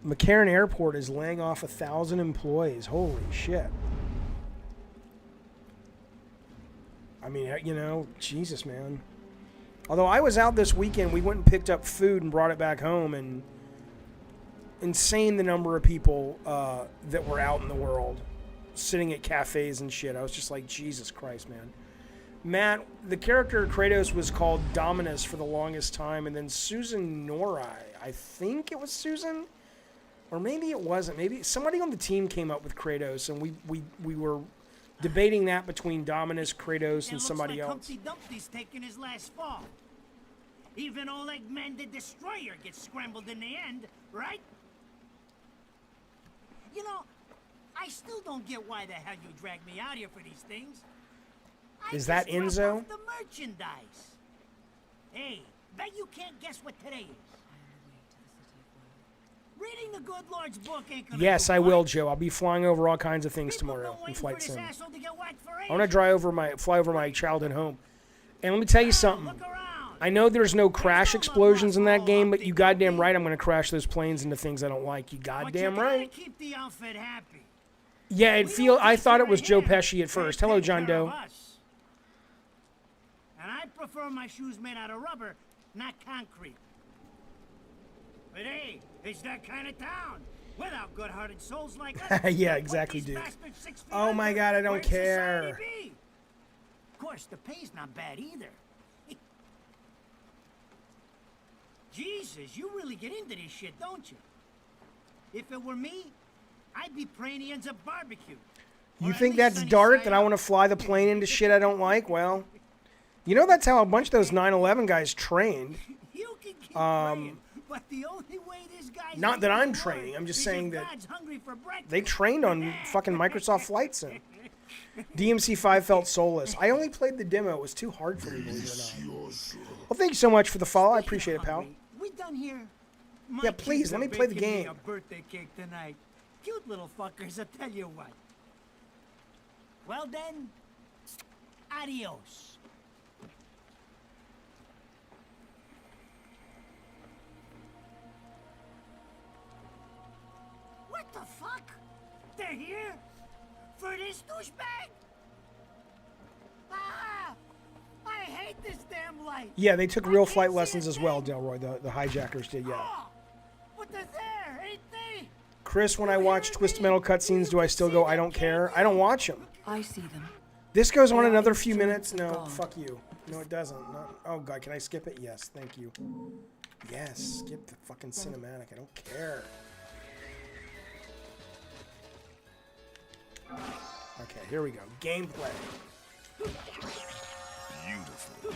McCarran Airport is laying off 1,000 employees. Holy shit. I mean, you know, Jesus, man. Although I was out this weekend, we went and picked up food and brought it back home, and insane the number of people that were out in the world sitting at cafes and shit. I was just like, Jesus Christ, man. Matt, the character Kratos was called Dominus for the longest time, and then Susan Norai, I think it was Susan? Or maybe it wasn't. Maybe somebody on the team came up with Kratos, and we were debating that between Dominus, Kratos, and somebody else. Humpty Dumpty's taking his last fall. Even old Eggman the Destroyer gets scrambled in the end, right? You know, I still don't get why the hell you dragged me out here for these things. Is that I just Enzo? drop off the merchandise. Hey, bet you can't guess what today is. Reading the good Lord's book ain't gonna Yes, do I will, much. Joe. I'll be flying over all kinds of things People tomorrow been in waiting Flight for Sim. this asshole to get whacked for I want to fly over my childhood home. And let me tell you something. Look around. I know there's no crash explosions in that game, but you goddamn right I'm going to crash those planes into things I don't like. You But goddamn you gotta right. keep the outfit happy. Yeah, We don't I take thought it care was of Joe him. Pesci at first. They Hello, take John care of Doe. us. And I prefer my shoes made out of rubber, not concrete. But hey, it's that kind of town. Without good-hearted souls like us. Yeah, Put exactly, these Duke. bastards 6 feet Oh my under. God, I don't Where'd society care. be? Of course, the pay's not bad either. Jesus, you really get into this shit, don't you? If it were me, I'd be praying he ends up barbecued. Or You at think least that's sunny dark side that I up. want to fly the plane into shit I don't like? Well, you know that's how a bunch of those 9/11 guys trained. You can keep Um, praying, But the only way this guy's Not that I'm gonna training, work I'm just is saying if that God's hungry for breakfast. they trained on fucking Microsoft Flight Sim. DMC5 felt soulless. I only played the demo. It was too hard for me, believe it or not. Well, thank you so much for the follow. I appreciate it, pal. We done here. My Yeah, please, kids let are me play the baking me game. a birthday cake tonight. Cute little fuckers, I tell you what. Well then, adios. What the fuck? They're here? For this douchebag? Ah! I hate this damn light. Yeah, they took real flight lessons as well, Delroy. The hijackers did, yeah. Oh, but they're there, ain't they? Chris, when I watch Twist Metal cutscenes, do I still go, I don't care? I don't watch them. I see them. This goes on another few minutes. No, fuck you. No, it doesn't. No. Oh, God, can I skip it? Yes, thank you. Yes, skip the fucking cinematic. I don't care. Okay, here we go. Gameplay. Beautiful.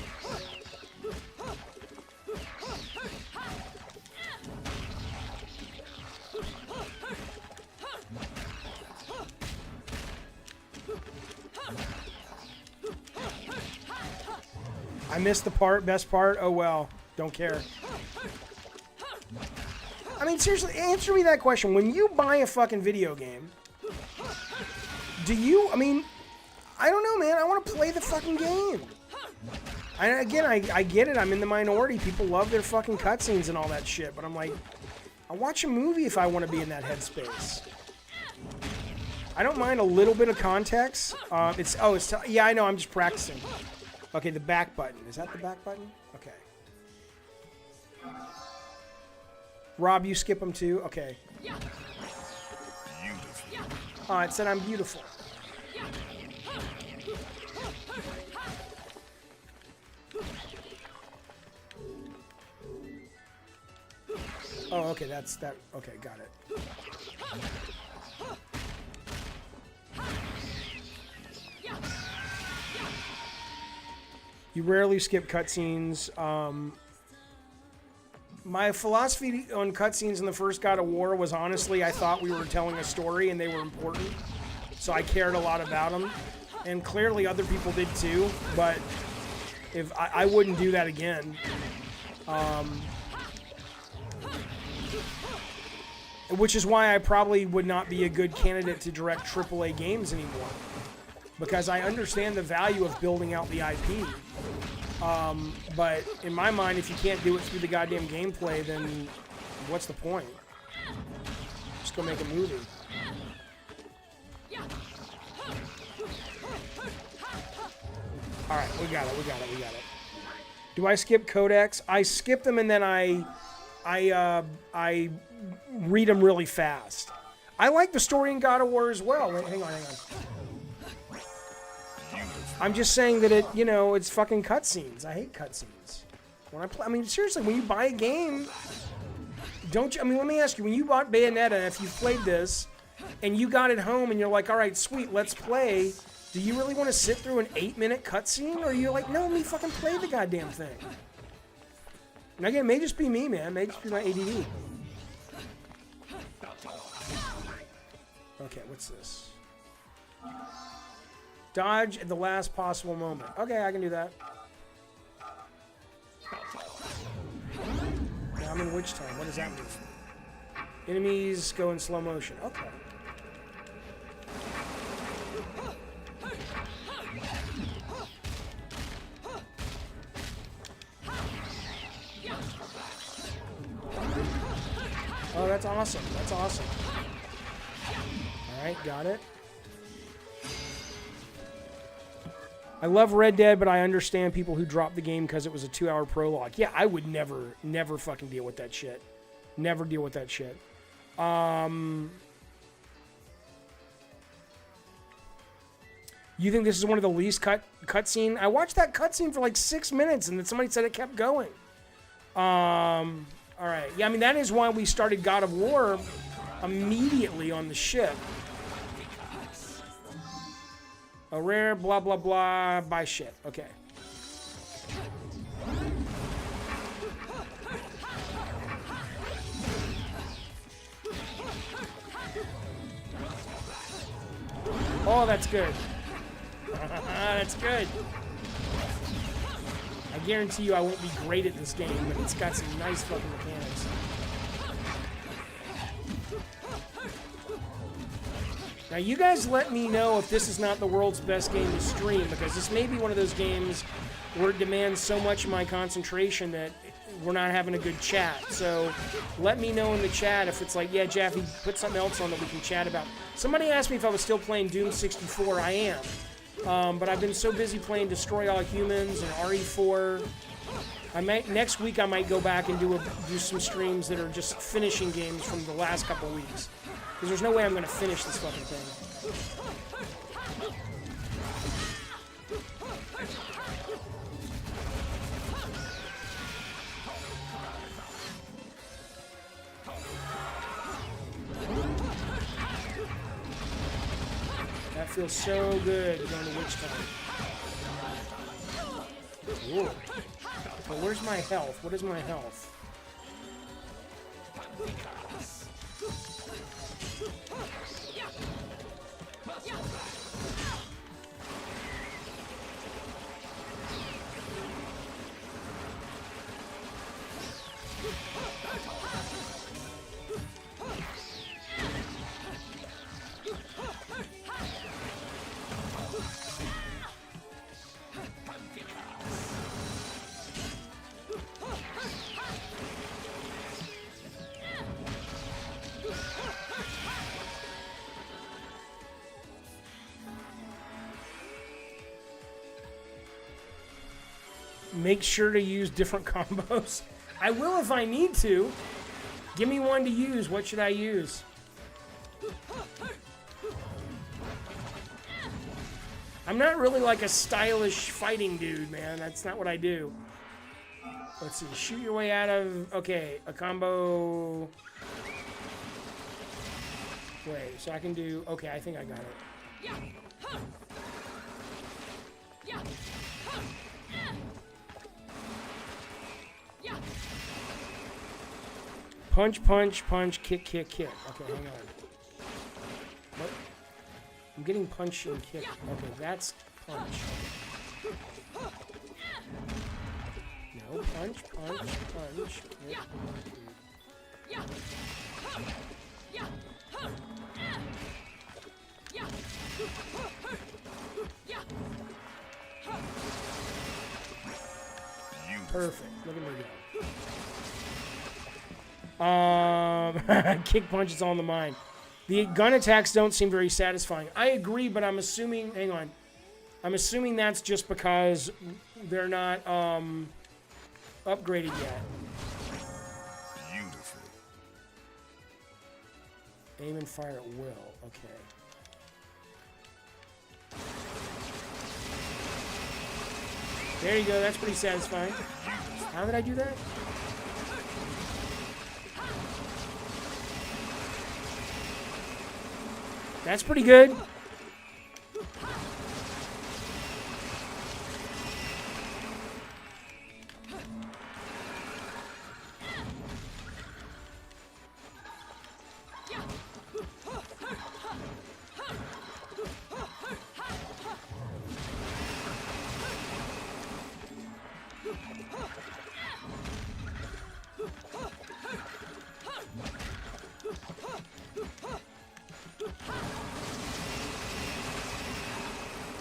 I missed the best part. Oh well, don't care. I mean, seriously, answer me that question. When you buy a fucking video game, do you, I mean, I don't know, man. I want to play the fucking game. Again, I get it. I'm in the minority. People love their fucking cutscenes and all that shit. But I'm like, I'll watch a movie if I want to be in that headspace. I don't mind a little bit of context. Yeah, I know. I'm just practicing. Okay, the back button. Is that the back button? Okay. Rob, you skip them too? Okay. Beautiful. Oh, it said I'm beautiful. Oh, okay, that's that. Okay, got it. You rarely skip cutscenes. My philosophy on cutscenes in the first God of War was honestly, I thought we were telling a story and they were important. So I cared a lot about them. And clearly other people did too, but if I wouldn't do that again. Which is why I probably would not be a good candidate to direct AAA games anymore. Because I understand the value of building out the IP. But in my mind, if you can't do it through the goddamn gameplay, then what's the point? Just go make a movie. Alright, we got it. Do I skip codex? I skip them and then I read them really fast. I like the story in God of War as well. Wait, hang on. I'm just saying that it's fucking cutscenes. I hate cutscenes. When I play, I mean, seriously, when you buy a game, don't you? I mean, let me ask you: when you bought Bayonetta, if you played this, and you got it home, and you're like, "All right, sweet, let's play." Do you really want to sit through an 8-minute cutscene, or are you like, "No, let me fucking play the goddamn thing"? And again, it may just be me, man. It may just be my ADD. Okay, what's this? Dodge at the last possible moment. Okay, I can do that. Now I'm in which time? What does that mean? Enemies go in slow motion. Okay. Oh, that's awesome. That's awesome. All right, got it. I love Red Dead, but I understand people who drop the game because it was a 2-hour prologue. Yeah, I would never fucking deal with that shit. Never deal with that shit. You think this is one of the least cutscene? I watched that cutscene for like 6 minutes, and then somebody said it kept going. All right. Yeah, I mean, that is why we started God of War immediately on the ship. A rare, blah, blah, blah, buy shit. Okay. Oh, that's good. That's good. I guarantee you I won't be great at this game, but it's got some nice fucking mechanics. Now, you guys let me know if this is not the world's best game to stream, because this may be one of those games where it demands so much of my concentration that we're not having a good chat. So let me know in the chat if it's like, yeah, Jaffe, put something else on that we can chat about. Somebody asked me if I was still playing Doom 64. I am. But I've been so busy playing Destroy All Humans and RE4. Next week I might go back and do some streams that are just finishing games from the last couple weeks. Because there's no way I'm going to finish this fucking thing. That feels so good going to Witch Time. Whoa. But where's my health? What is my health? Make sure to use different combos. I will if I need to. Give me one to use. What should I use? I'm not really like a stylish fighting dude, man. That's not what I do. Let's see. Shoot your way out of... Okay, a combo... Wait, so I can do... Okay, I think I got it. Punch, punch, punch, kick, kick, kick. Okay, hang on. What? I'm getting punch and kick. Okay, that's punch. No, punch, punch, punch. Kick. Perfect. Look at me go. Kick punch is on the mind. The gun attacks don't seem very satisfying. I agree, but I'm assuming... Hang on. I'm assuming that's just because they're not upgraded yet. Beautiful. Aim and fire at will. Okay. There you go. That's pretty satisfying. How did I do that? That's pretty good.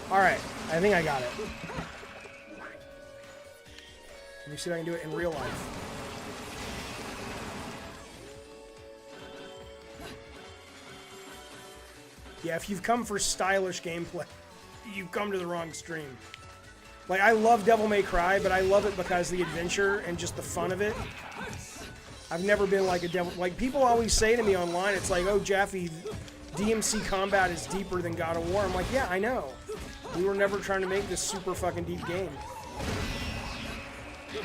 Alright, I think I got it. Let me see if I can do it in real life. Yeah, if you've come for stylish gameplay, you've come to the wrong stream. Like, I love Devil May Cry, but I love it because of the adventure and just the fun of it. I've never been like a devil... Like, people always say to me online, it's like, oh, Jaffe, DMC combat is deeper than God of War. I'm like, yeah, I know. We were never trying to make this super fucking deep game.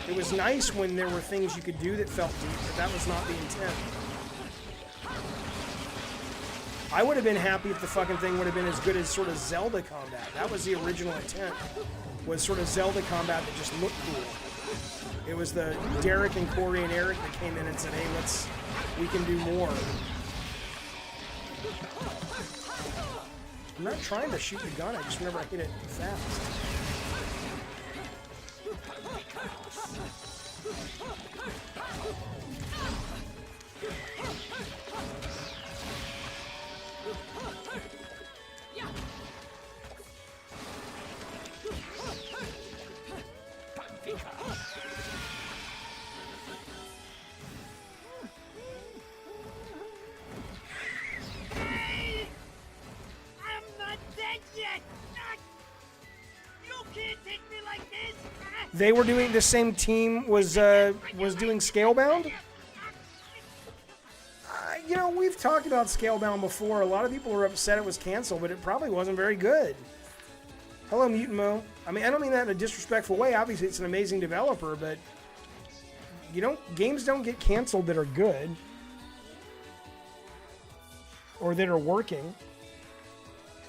It was nice when there were things you could do that felt deep, but that was not the intent. I would have been happy if the fucking thing would have been as good as sort of Zelda combat. That was the original intent, was sort of Zelda combat that just looked cool. It was the Derek and Corey and Eric that came in and said, hey, we can do more. I'm not trying to shoot the gun, I just remember I hit it fast. They were doing the same team was doing Scalebound. You know, we've talked about Scalebound before. A lot of people were upset it was canceled, but it probably wasn't very good. Hello, Mutant Mo. I mean, I don't mean that in a disrespectful way. Obviously, it's an amazing developer, but games don't get canceled that are good or that are working.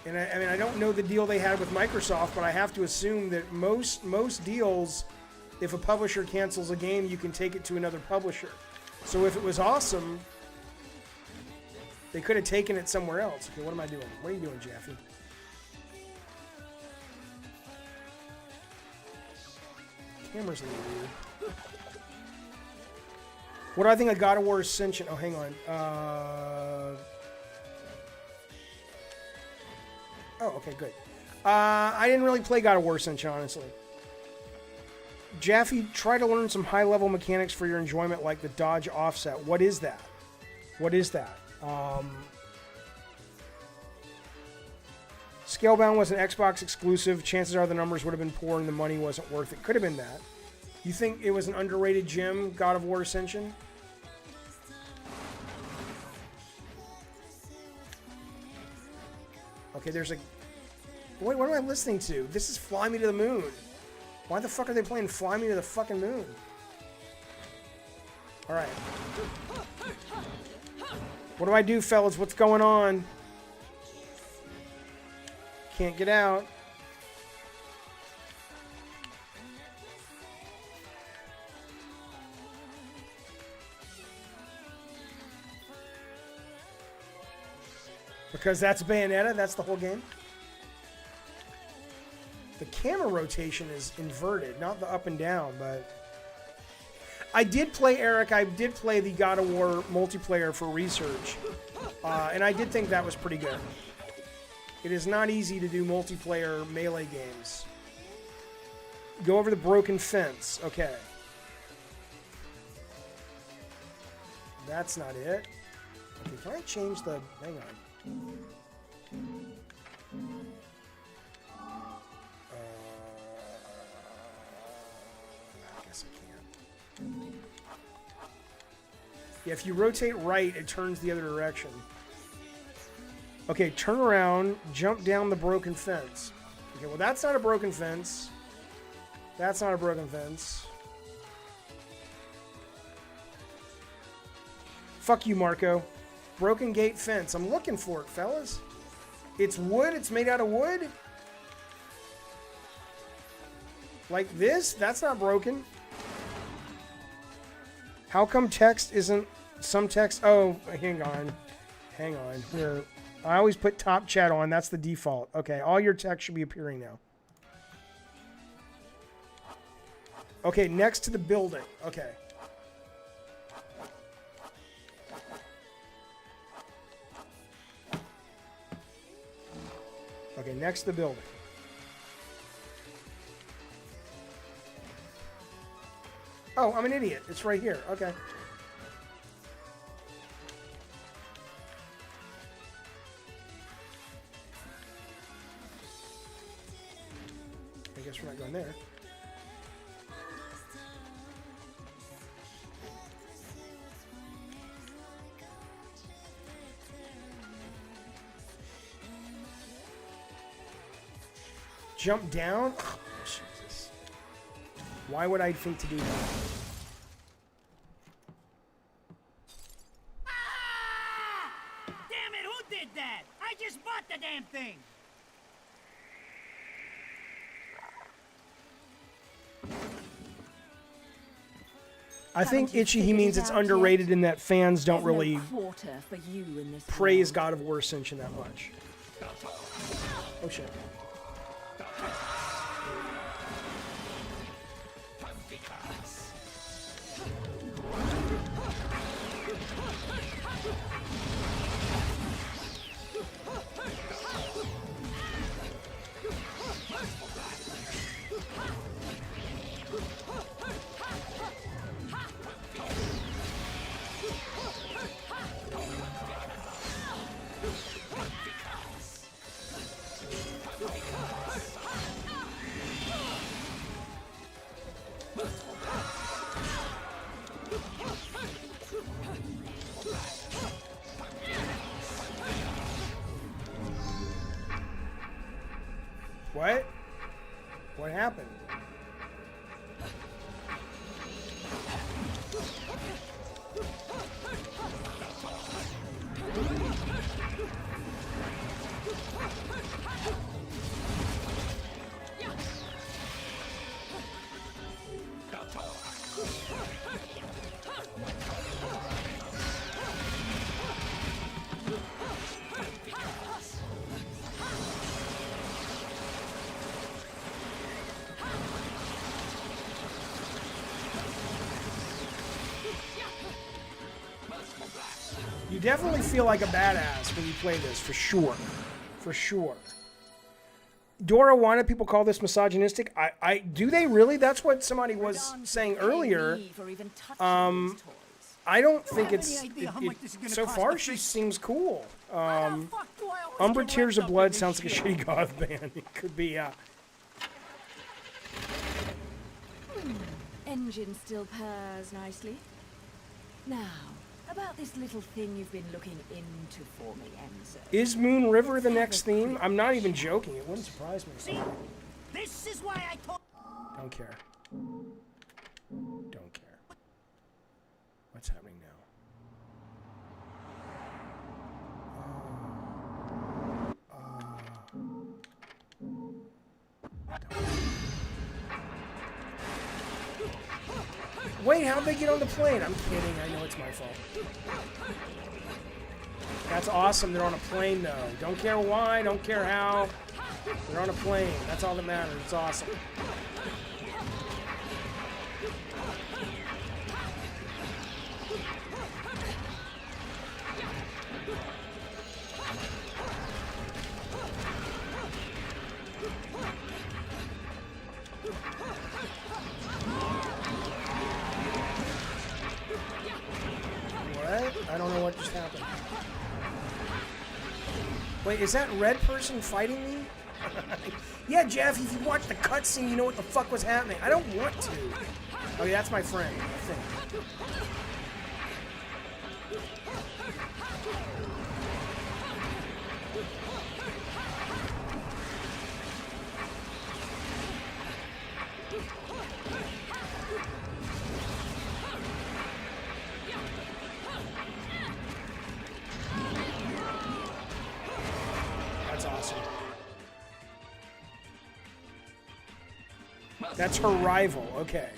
And I mean, I don't know the deal they had with Microsoft, but I have to assume that most deals, if a publisher cancels a game, you can take it to another publisher. So if it was awesome, they could have taken it somewhere else. Okay, what am I doing? What are you doing, Jaffe? Camera's a little weird. What do I think of God of War Ascension? Oh, hang on. Oh, okay, good. I didn't really play God of War Ascension, honestly. Jaffe, try to learn some high-level mechanics for your enjoyment, like the dodge offset. What is that? What is that? Scalebound was an Xbox exclusive. Chances are the numbers would have been poor and the money wasn't worth it. Could have been that. You think it was an underrated gem, God of War Ascension? Okay, there's a... Wait, what am I listening to? This is Fly Me to the Moon. Why the fuck are they playing Fly Me to the fucking Moon? Alright. What do I do, fellas? What's going on? Can't get out. Because that's Bayonetta? That's the whole game? The camera rotation is inverted, not the up and down, but... I did play, Eric, I did play the God of War multiplayer for research, and I did think that was pretty good. It is not easy to do multiplayer melee games. Go over the broken fence. Okay. That's not it. Okay, can I change the... Hang on. I guess I can't. Yeah, if you rotate right, it turns the other direction. Okay, turn around, jump down the broken fence. Okay, well that's not a broken fence. That's not a broken fence. Fuck you, Marco. Broken gate fence. I'm looking for it, fellas. It's wood. It's made out of wood. Like this? That's not broken. How come text isn't... Some text... Oh, hang on. Hang on. Here. I always put top chat on. That's the default. Okay, all your text should be appearing now. Okay, next to the building. Okay. Okay, next to the building. Oh, I'm an idiot. It's right here. Okay. I guess we're not going there. Jump down? Oh, Jesus. Why would I think to do that? Ah! Damn it, who did that? I just bought the damn thing. I think Itchy, he means it's underrated in that fans don't really praise God of War Ascension that much. Oh shit. What? What happened? You definitely feel like a badass when you play this, for sure. For sure. Dora, why do people call this misogynistic? I do they really? That's what somebody was saying earlier. I don't think it's... so far, she seems cool. Umbra Tears of Blood sounds like a shitty goth band. It could be, Engine still purrs nicely. Now, about this little thing you've been looking into for me, Enzo. Is Moon River the next theme? I'm not even joking. It wouldn't surprise me. See? This is why I told... Don't care. Don't care. What's happening now? Wait, how'd they get on the plane? I'm kidding. I know it's my fault. That's awesome. They're on a plane, though. Don't care why. Don't care how. They're on a plane. That's all that matters. It's awesome. I don't know what just happened. Wait, is that red person fighting me? Yeah, Jeff, if you watch the cutscene, you know what the fuck was happening. I don't want to. Oh, yeah, that's my friend, I think. That's her rival, okay.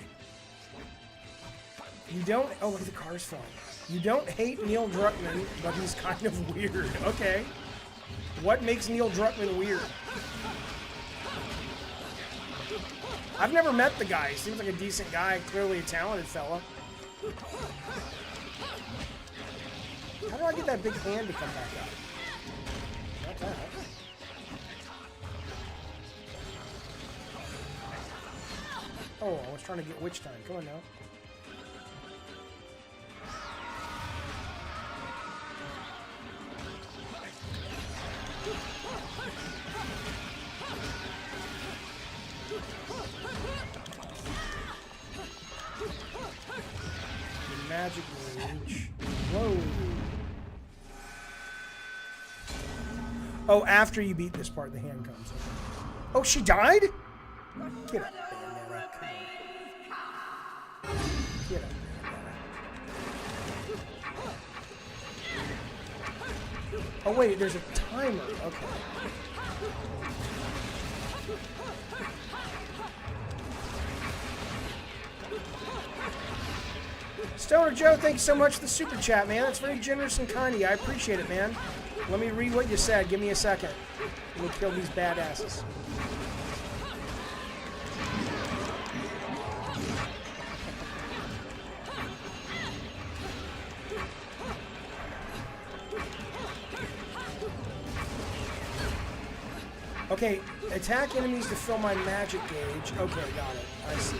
You don't... Oh, look at the cars flying. You don't hate Neil Druckmann, but he's kind of weird. Okay. What makes Neil Druckmann weird? I've never met the guy. He seems like a decent guy, clearly a talented fella. How do I get that big hand to come back up? Not that. Oh, I was trying to get witch time. Come on now. The magic range. Whoa. Oh, after you beat this part, the hand comes. Oh, she died? Get up. Get up. Oh wait, there's a timer. Okay. Stoner Joe, thank you so much for the super chat, man. That's very generous and kind of you. I appreciate it, man. Let me read what you said. Give me a second. Let me kill these badasses. Okay, attack enemies to fill my magic gauge. Okay, got it. I see.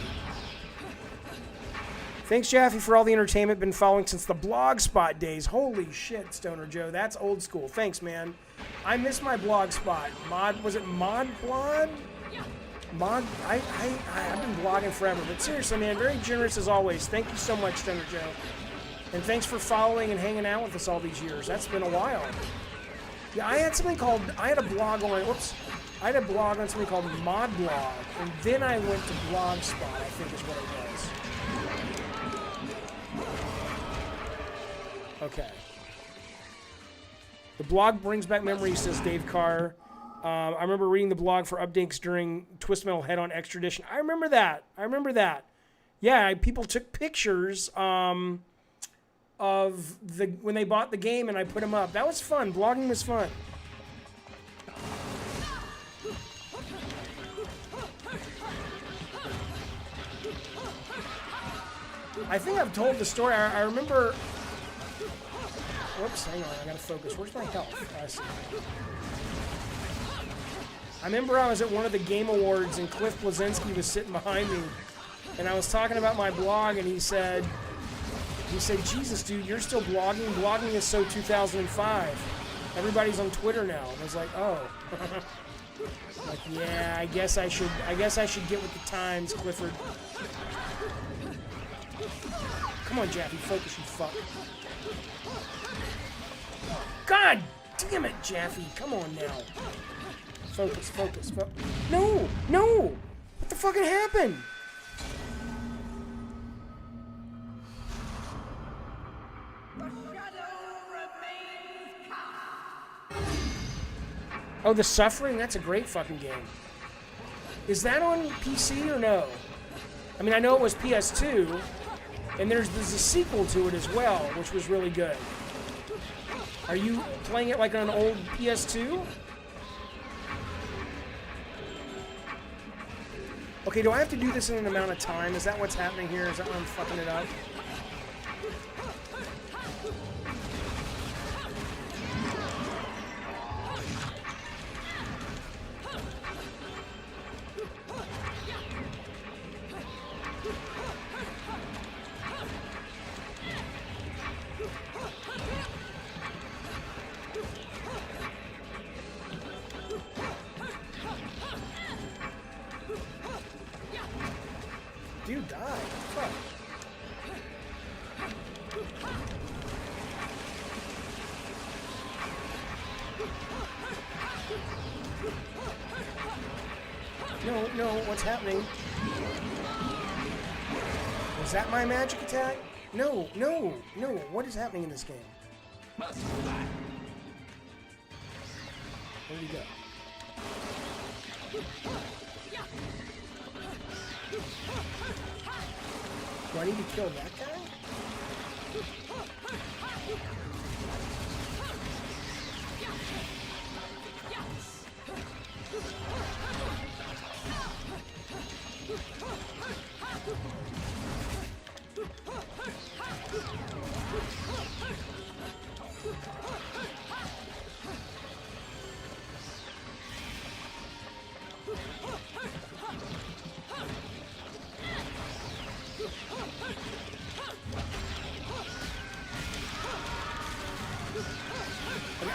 Thanks, Jaffe, for all the entertainment. Been following since the Blogspot days. Holy shit, Stoner Joe. That's old school. Thanks, man. I miss my Blogspot. Was it Mod Blog? I've been blogging forever. But seriously, man, very generous as always. Thank you so much, Stoner Joe. And thanks for following and hanging out with us all these years. That's been a while. Yeah, I had a blog on something called Mod Blog. And then I went to Blogspot, I think is what it was. Okay. The blog brings back memories, says Dave Carr. I remember reading the blog for updates during Twist Metal Head on Extradition. I remember that. Yeah, people took pictures of when they bought the game, and I put them up. That was fun. Blogging was fun. I think I've told the story. I remember... Whoops, hang on, I gotta focus. Where's my health? I see. I remember I was at one of the Game Awards and Cliff Blazinski was sitting behind me and I was talking about my blog and he said, Jesus, dude, you're still blogging? Blogging is so 2005. Everybody's on Twitter now. And I was like, oh. Like, yeah, I guess I should get with the times, Clifford. Come on, Jaffe, focus, you fuck. God damn it, Jaffe. Come on now. Focus. No! What the fucking happened? Oh, The Suffering? That's a great fucking game. Is that on PC or no? I mean, I know it was PS2, and there's a sequel to it as well, which was really good. Are you playing it like on an old PS2? Okay, do I have to do this in an amount of time? Is that what's happening here? Is that why I'm fucking it up? Dude, die. Fuck. No, what's happening? Was that my magic attack? No, what is happening in this game? Where'd he go? Do I need to kill that guy?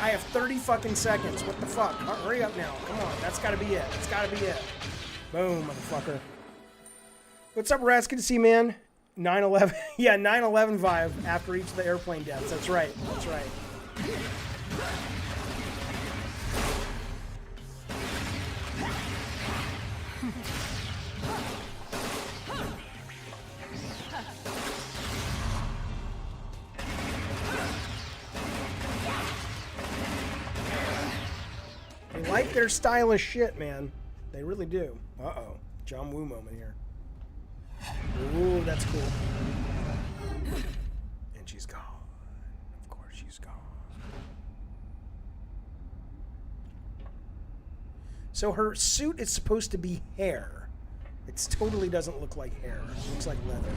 I have 30 fucking seconds. What the fuck? Hurry up now. Come on. That's gotta be it. That's gotta be it. Boom, motherfucker. What's up, Rats? Good to see you, man. 9/11. Yeah, 9/11 vibe after each of the airplane deaths. That's right. That's right. They like their stylish shit, man. They really do. Uh-oh. John Woo moment here. Ooh, that's cool. And she's gone. Of course she's gone. So her suit is supposed to be hair. It totally doesn't look like hair. It looks like leather.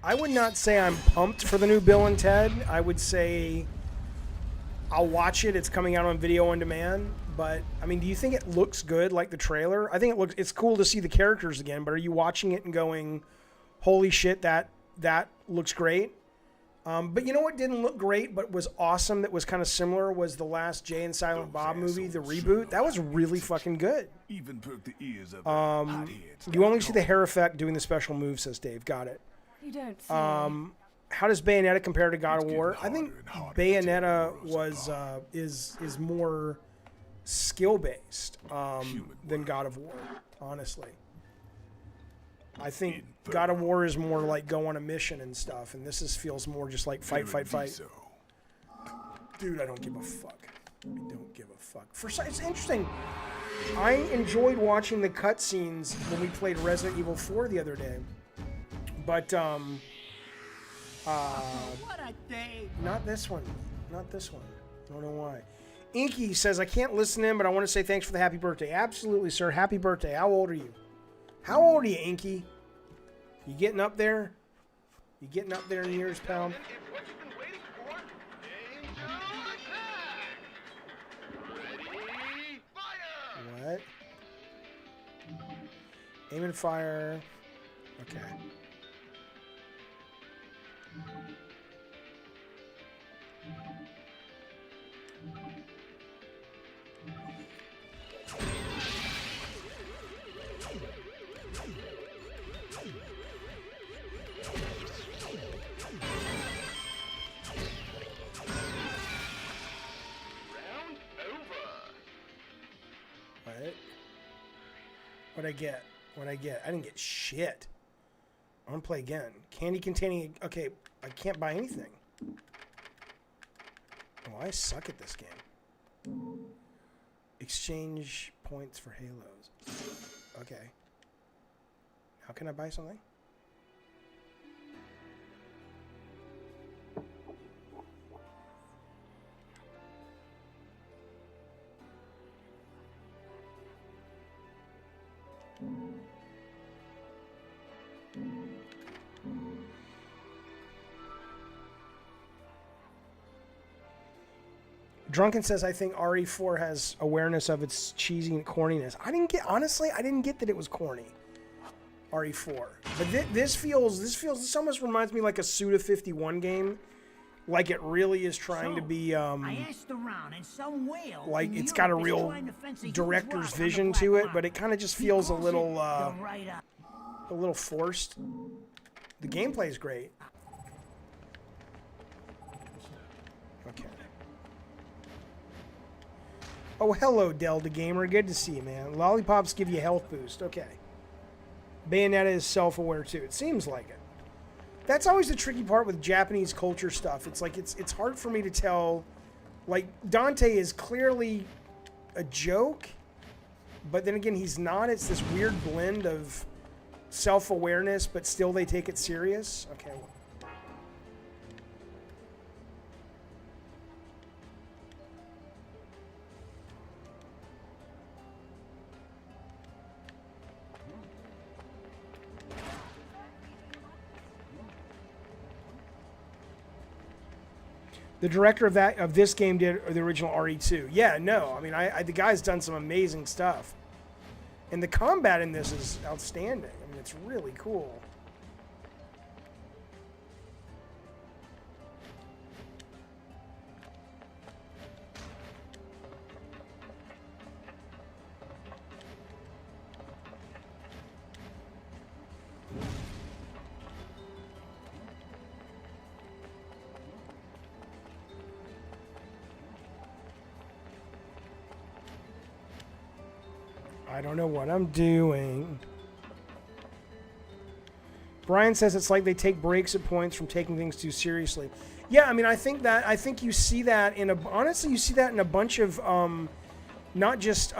I would not say I'm pumped for the new Bill and Ted. I would say I'll watch it. It's coming out on video on demand. But, I mean, do you think it looks good like the trailer? I think it's cool to see the characters again, but are you watching it and going, holy shit, that looks great? But you know what didn't look great but was awesome that was kind of similar was the last Jay and Silent Bob movie, the reboot. That was really fucking good. Even perk the ears of You only see the hair effect doing the special move, says Dave. Got it. You don't say. How does Bayonetta compare to God of War? I think Bayonetta is more skill based than God of War, honestly. I think God of War is more like go on a mission and stuff, and this feels more just like fight. Dude, I don't give a fuck. I don't give a fuck. It's interesting. I enjoyed watching the cutscenes when we played Resident Evil 4 the other day. But, What a day! not this one. Not this one. I don't know why. Inky says, I can't listen in, but I want to say thanks for the happy birthday. Absolutely, sir. Happy birthday. How old are you? How old are you, Inky? You getting up there? You getting up there in years, pal? What? Aim and fire. Okay. What'd I get? What'd I get? I didn't get shit. I'm gonna play again. Candy containing... Okay, I can't buy anything. Oh, I suck at this game. Exchange points for halos. Okay. How can I buy something? Drunken says, I think RE4 has awareness of its cheesy corniness. Honestly, I didn't get that it was corny. RE4. But this almost reminds me like a Suda51 game. Like it really is trying to be, I asked around and some whale like in it's got a Europe is real trying to fence a huge director's rock on vision the to Black it, but Rock. it kind of just He feels a calls little, it the right eye. a little forced. The gameplay is great. Okay. Oh, hello, Delta Gamer. Good to see you, man. Lollipops give you a health boost. Okay. Bayonetta is self-aware, too. It seems like it. That's always the tricky part with Japanese culture stuff. It's like, it's hard for me to tell. Like, Dante is clearly a joke, but then again, he's not. It's this weird blend of self-awareness, but still they take it serious. Okay. The director of this game did the original RE2. Yeah, no, I mean, the guy's done some amazing stuff, and the combat in this is outstanding. I mean, it's really cool. I don't know what I'm doing. Brian says it's like they take breaks at points from taking things too seriously. Yeah, I mean, I think you see that honestly, you see that in a bunch of not just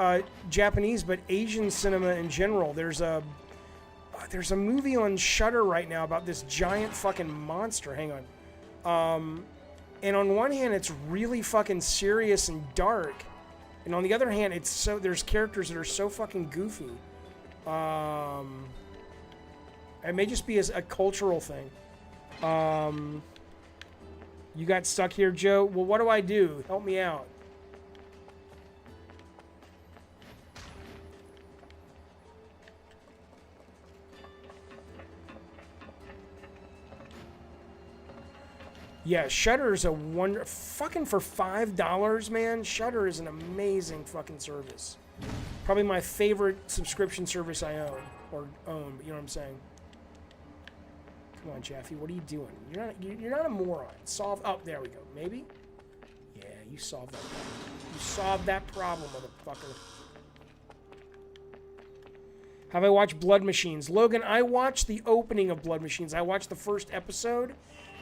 Japanese, but Asian cinema in general. There's a movie on Shudder right now about this giant fucking monster. Hang on. And on one hand, it's really fucking serious and dark, and on the other hand, there's characters that are so fucking goofy. It may just be a cultural thing. You got stuck here, Joe? Well, what do I do? Help me out. Yeah, Shudder is a wonder. Fucking for $5, man. Shudder is an amazing fucking service. Probably my favorite subscription service I own. You know what I'm saying? Come on, Jeffy. What are you doing? You're not a moron. Solve. Oh, there we go. Maybe. Yeah, you solved that problem. You solved that problem, motherfucker. Have I watched Blood Machines? Logan, I watched the opening of Blood Machines. I watched the first episode,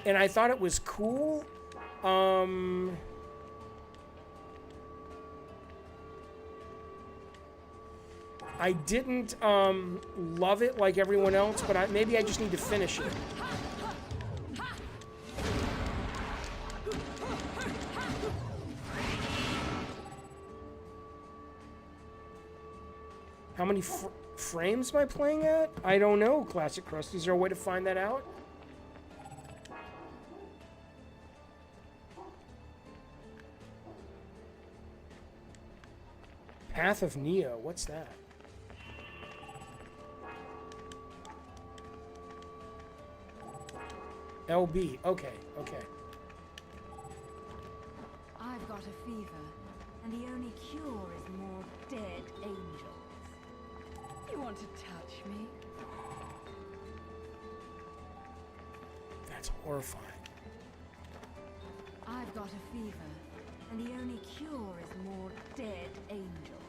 and I thought it was cool. I didn't love it like everyone else, but maybe I just need to finish it. How many frames am I playing at? I don't know, Classic Krusty. Is there a way to find that out? Path of Neo. What's that? LB. Okay, okay. I've got a fever, and the only cure is more dead angels. You want to touch me? That's horrifying. I've got a fever, and the only cure is more dead angels.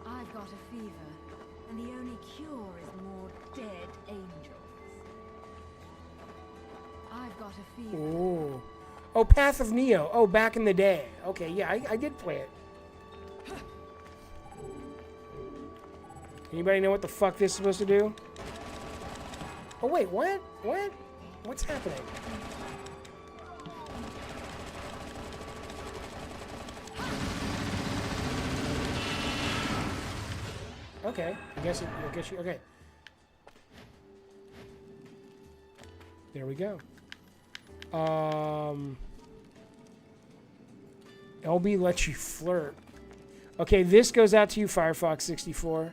I've got a fever, and the only cure is more dead angels. I've got a fever. Ooh. Oh, Path of Neo. Oh, back in the day. Okay, yeah, I did play it. Anybody know what the fuck this is supposed to do? Oh, wait, what? What? What's happening? Okay, I guess it'll get you. Okay. There we go. LB lets you flirt. Okay, this goes out to you, Firefox64.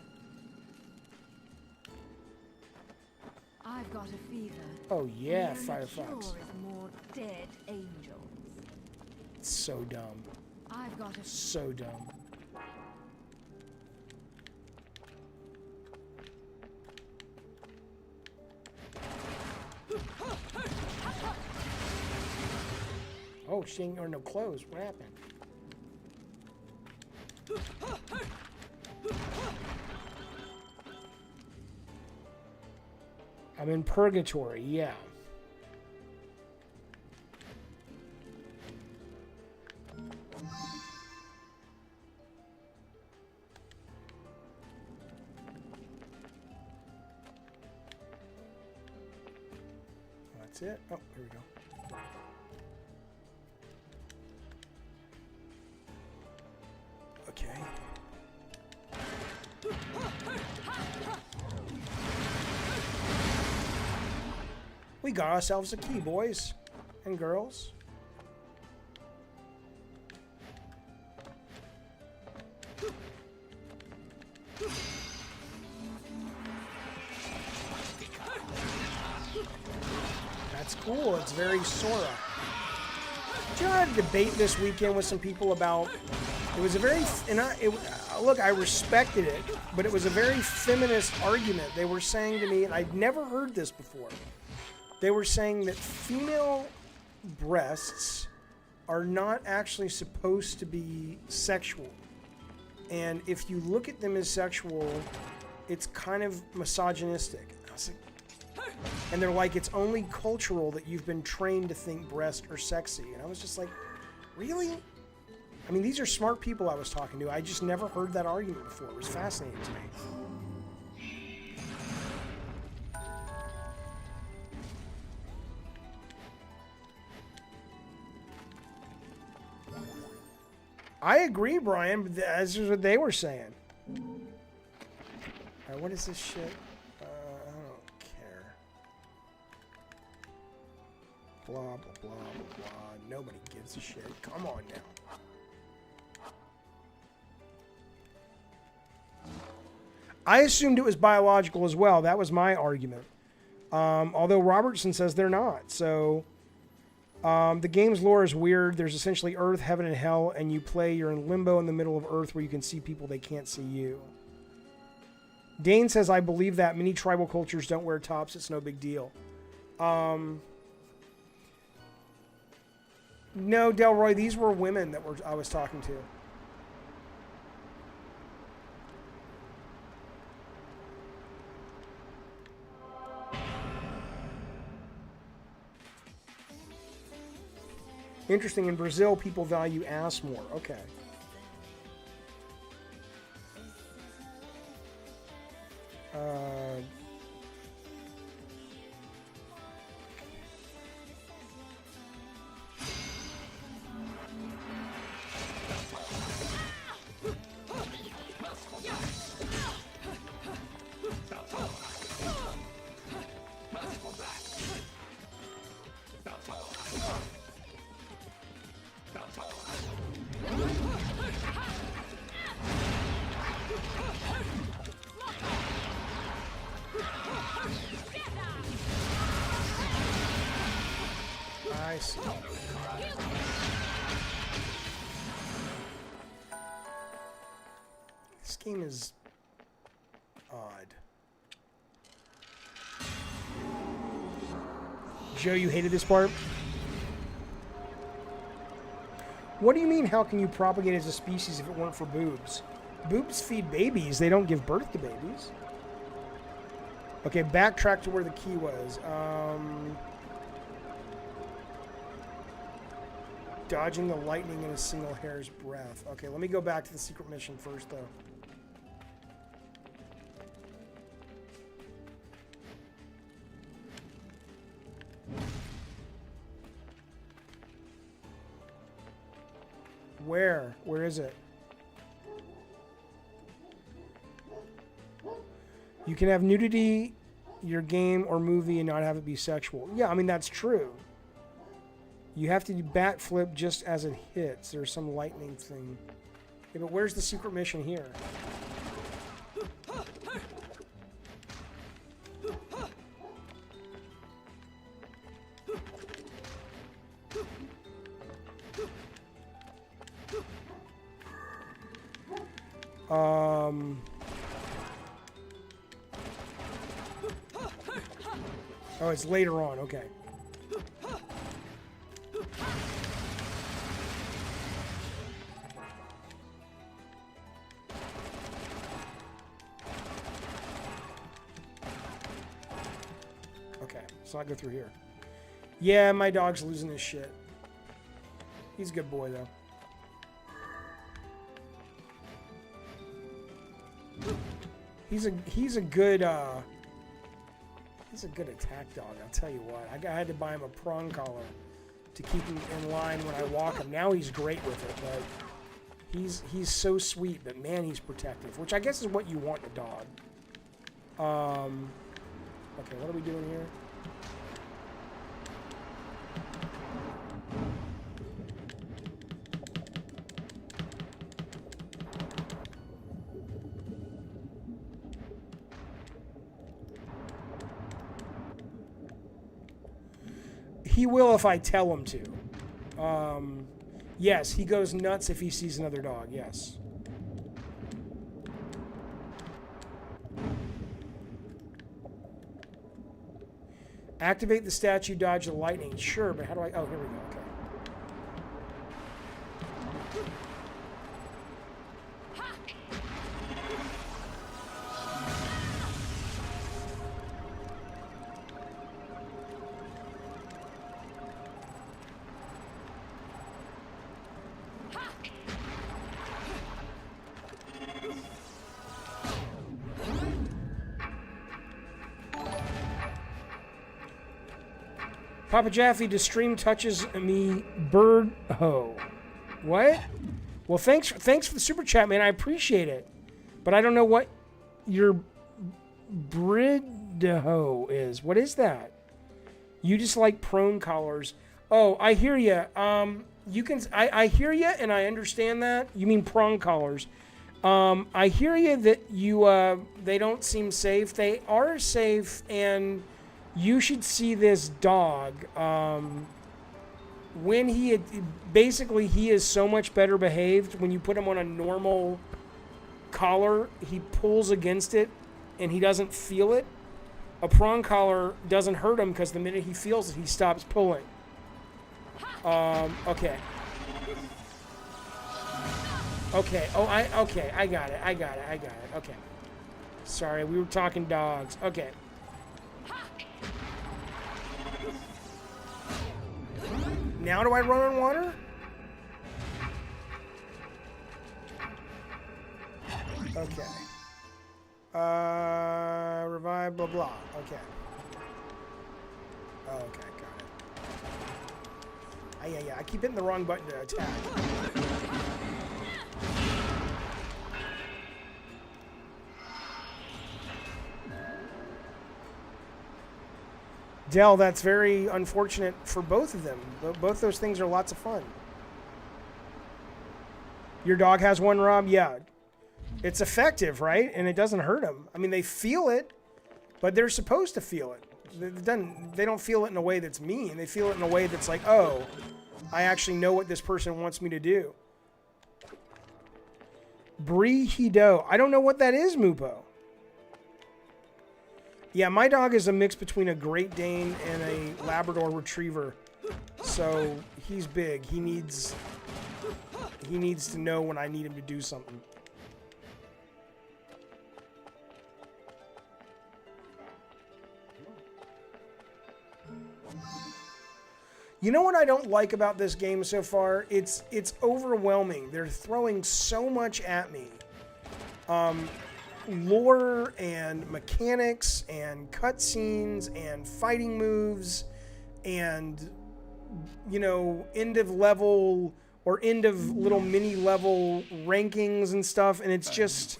I've got a fever. Oh yeah, the only Firefox. cure is more dead angels. It's so dumb. I've got a So dumb. Oh, she ain't got no clothes. What happened? I'm in purgatory, yeah. That's it. Oh, here we go. Okay. We got ourselves a key, boys and girls. That's cool. It's very Sora. Did you know I had a debate this weekend with some people about? It was a very, look, I respected it, but it was a very feminist argument. They were saying to me, and I'd never heard this before. They were saying that female breasts are not actually supposed to be sexual. And if you look at them as sexual, it's kind of misogynistic. I was like, and they're like, it's only cultural that you've been trained to think breasts are sexy. And I was just like, really? I mean, these are smart people I was talking to. I just never heard that argument before. It was fascinating to me. I agree, Brian, but that's just what they were saying. Alright, what is this shit? I don't care. Blah, blah, blah, blah, blah. Nobody gives a shit. Come on now. I assumed it was biological as well. That was my argument. Although Robertson says they're not. So, the game's lore is weird. There's essentially Earth, Heaven, and Hell, and you're in limbo in the middle of Earth where you can see people, they can't see you. Dane says, I believe that. Many tribal cultures don't wear tops. It's no big deal. No, Delroy, these were women that I was talking to. Interesting. In Brazil, people value ass more. Okay. I see. This game is odd. Joe, you hated this part? What do you mean, how can you propagate as a species if it weren't for boobs? Boobs feed babies. They don't give birth to babies. Okay, backtrack to where the key was. Dodging the lightning in a single hair's breadth. Okay, let me go back to the secret mission first, though. Where? Where is it? You can have nudity, your game or movie, and not have it be sexual. Yeah, I mean, that's true. You have to do bat flip just as it hits. There's some lightning thing. Yeah, but where's the secret mission here? Oh, it's later on. Okay. Okay, let's not go through here. Yeah, my dog's losing his shit. He's a good boy, though. He's a good attack dog. I'll tell you what. I had to buy him a prong collar to keep him in line when I walk him. Now he's great with it, but he's so sweet. But man, he's protective, which I guess is what you want in a dog. Okay, what are we doing here? He will if I tell him to. Yes, he goes nuts if he sees another dog, yes. Activate the statue, dodge the lightning. Sure, but how do I... Oh, here we go, okay. Papa Jaffe, the stream touches me bird ho. What? Well, thanks for the super chat, man. I appreciate it. But I don't know what your bridho is. What is that? You just like prone collars. Oh, I hear you. You can. I hear you, and I understand that. You mean prong collars. I hear you that you. They don't seem safe. They are safe, and you should see this dog. When he is so much better behaved. When you put him on a normal collar, he pulls against it, and he doesn't feel it. A prong collar doesn't hurt him because the minute he feels it, he stops pulling. Okay. Okay. Oh, I got it. Okay. Sorry, we were talking dogs. Okay. Now do I run on water? Okay. Revive, blah, blah. Okay. Okay, got it. Yeah. I keep hitting the wrong button to attack. Dell, that's very unfortunate for both of them. Both those things are lots of fun. Your dog has one, Rob? Yeah. It's effective, right? And it doesn't hurt them. I mean, they feel it, but they're supposed to feel it. They don't feel it in a way that's mean. They feel it in a way that's like, oh, I actually know what this person wants me to do. Brihido. I don't know what that is, Mupo. Yeah, my dog is a mix between a Great Dane and a Labrador Retriever. So he's big. He needs to know when I need him to do something. You know what I don't like about this game so far? It's overwhelming. They're throwing so much at me. Lore and mechanics and cutscenes and fighting moves and, you know, end of level or end of little mini level rankings and stuff, and it's just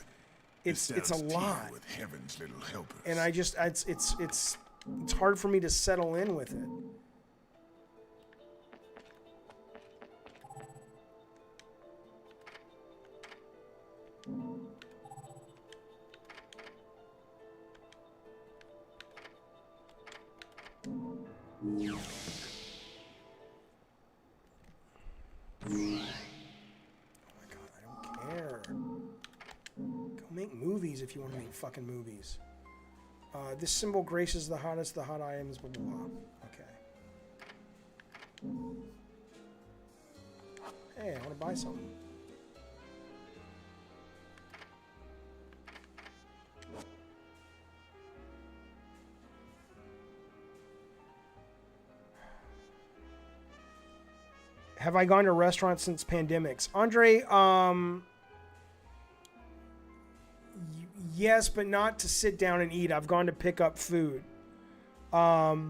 it's a lot. With heaven's little helpers. And I just it's hard for me to settle in with it. Oh my god, I don't care. Go make movies if you want to make fucking movies. This symbol graces the hot items, blah, blah, blah. Okay. Hey, I want to buy something. Have I gone to restaurants since pandemics? Andre, yes, but not to sit down and eat. I've gone to pick up food. Yeah,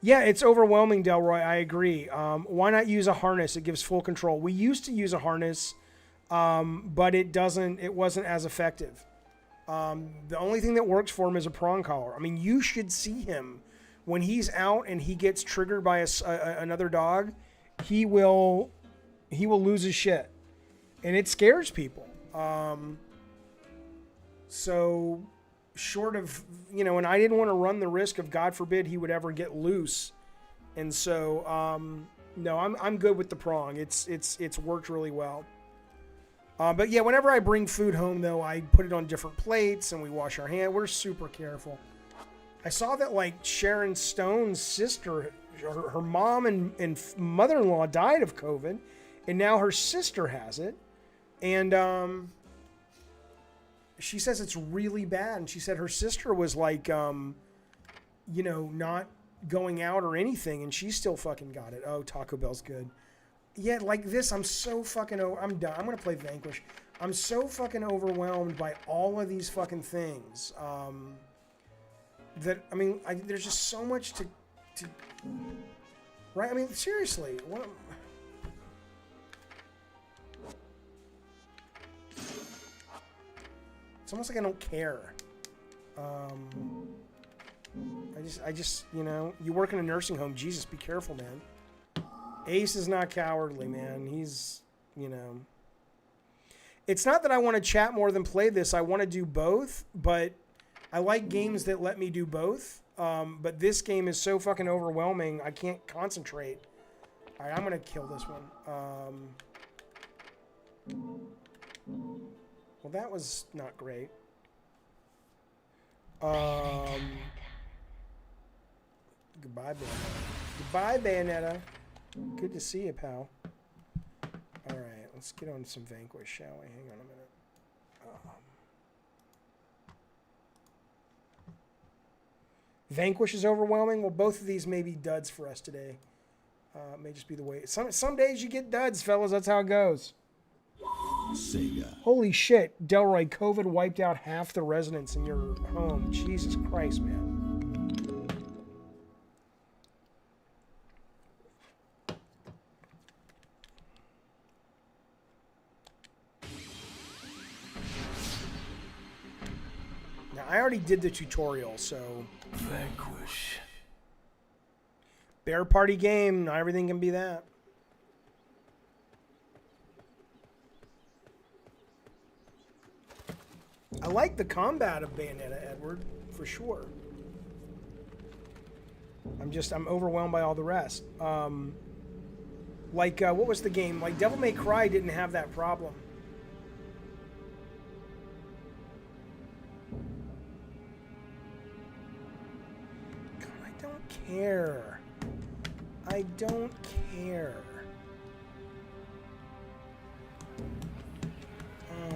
it's overwhelming, Delroy. I agree. Why not use a harness? It gives full control. We used to use a harness, but it wasn't as effective. The only thing that works for him is a prong collar. I mean, you should see him when he's out and he gets triggered by another dog. He will lose his shit, and it scares people. So short of, you know, and I didn't want to run the risk of, God forbid, he would ever get loose. And so, no, I'm good with the prong. It's worked really well. But yeah, whenever I bring food home though, I put it on different plates and we wash our hands. We're super careful. I saw that like Sharon Stone's sister, her mom and mother-in-law died of COVID, and now her sister has it. And she says it's really bad. And she said her sister was like, you know, not going out or anything, and she still fucking got it. Oh, Taco Bell's good. Yeah, like this, I'm so fucking I'm done. I'm going to play Vanquish. I'm so fucking overwhelmed by all of these fucking things. That, I mean, there's just so much to right? I mean, seriously, what? It's almost like I don't care. I just, you know, you work in a nursing home. Jesus, be careful, man. Ace is not cowardly, man. He's, you know. It's not that I want to chat more than play this. I want to do both, but I like games that let me do both. But this game is so fucking overwhelming, I can't concentrate. All right, I'm going to kill this one. Well, that was not great. Goodbye, Bayonetta. Goodbye, Bayonetta. Good to see you, pal. All right, let's get on some Vanquish, shall we? Hang on a minute. Vanquish is overwhelming. Well, both of these may be duds for us today. It may just be the way. Some days you get duds, fellas. That's how it goes. Sega. Holy shit, Delroy, COVID wiped out half the residents in your home. Jesus Christ, man. Now, I already did the tutorial, so... Vanquish. Bear party game, not everything can be that. I like the combat of Bayonetta, Edward, for sure. I'm overwhelmed by all the rest. What was the game? Like, Devil May Cry didn't have that problem. God, I don't care. I don't care. Oh.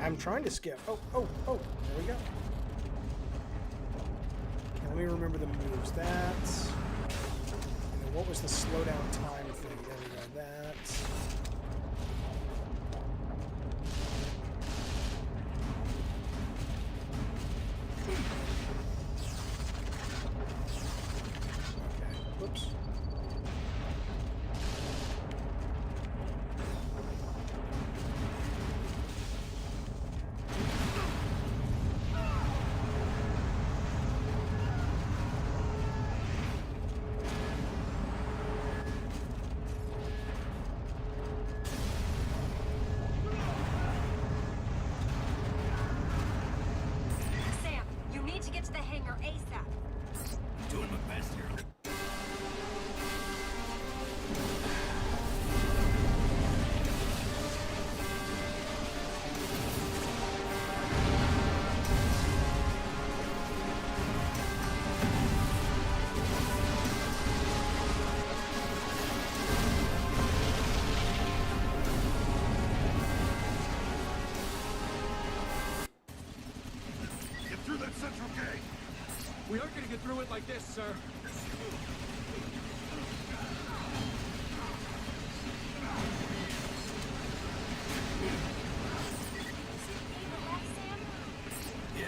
I'm trying to skip. Oh, there we go. Okay, let me remember the moves. That's... And then what was the slowdown time thing? There we go. That's... Okay, whoops. We aren't gonna get through it like this, sir. Yeah.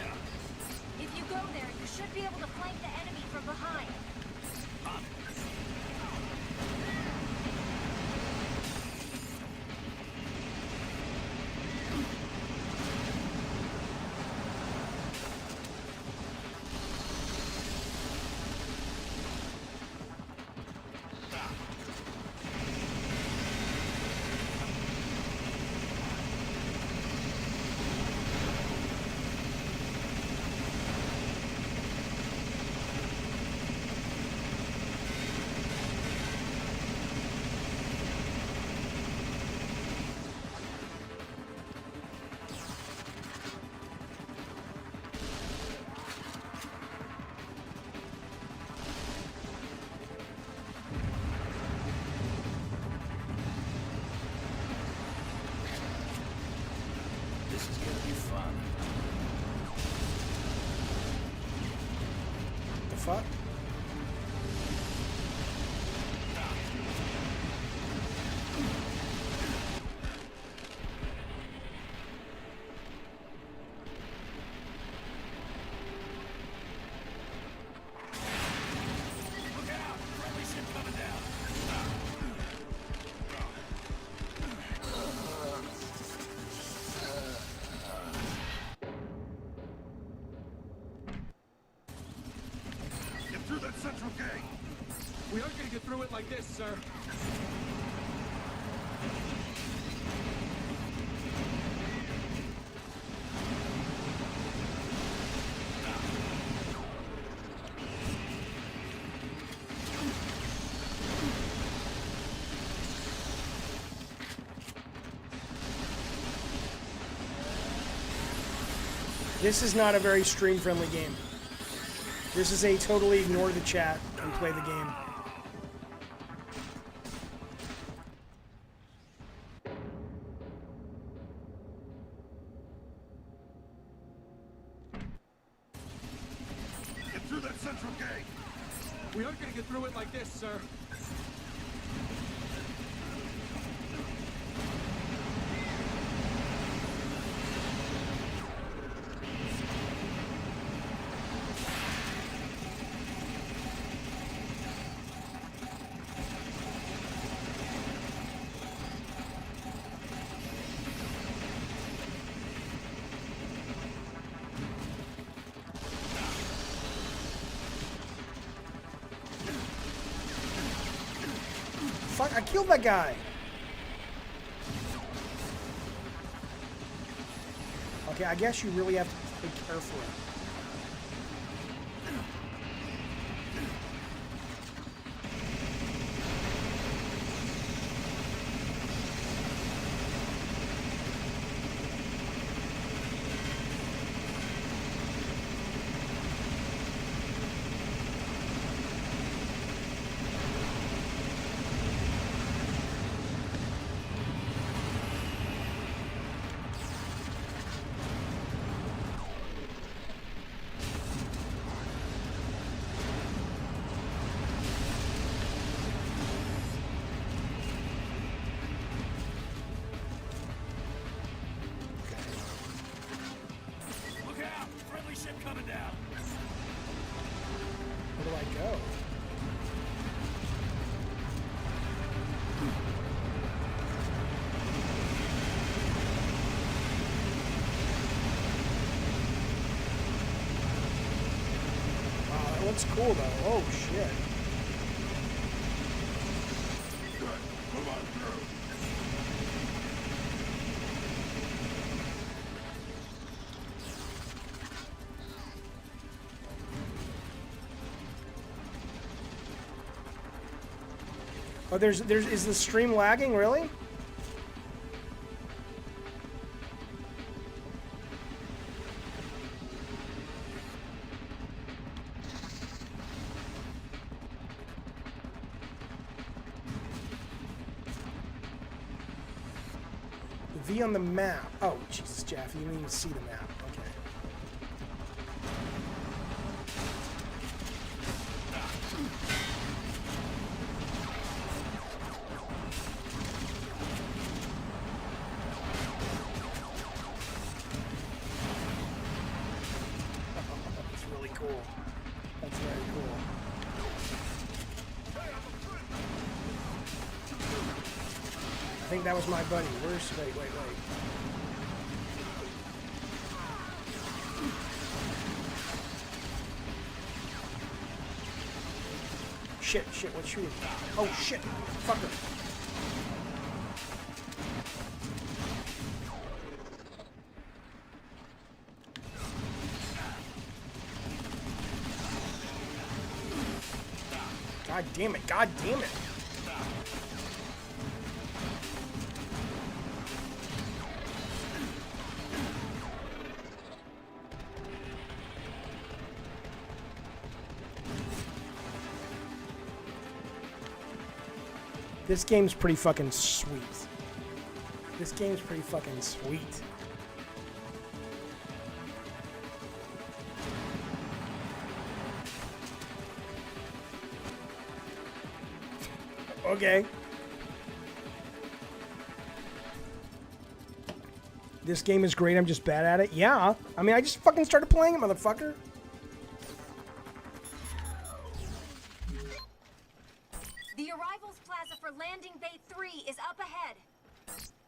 If you go there, you should be able to flank the enemy from behind. This is gonna be fun. The fuck? like this, sir. This is not a very stream-friendly game. This is a totally ignore the chat and play the game. Get through that central gate. We aren't gonna get through it like this, sir. Fuck, I killed that guy. Okay, I guess you really have to be careful. Where do I go? Wow, that looks cool though. Oh shit. Good. Move on through. Oh, is the stream lagging, really? The V on the map. Oh, Jesus, Jeff, you didn't even see the map. Okay. That's really cool. That's very cool. I think that was my buddy. Wait. Shit, what's shooting? Oh shit, fucker. God damn it, god damn it. This game's pretty fucking sweet. This game's pretty fucking sweet. Okay. This game is great, I'm just bad at it. Yeah. I mean, I just fucking started playing it, motherfucker. The arrivals plaza for landing bay 3 is up ahead.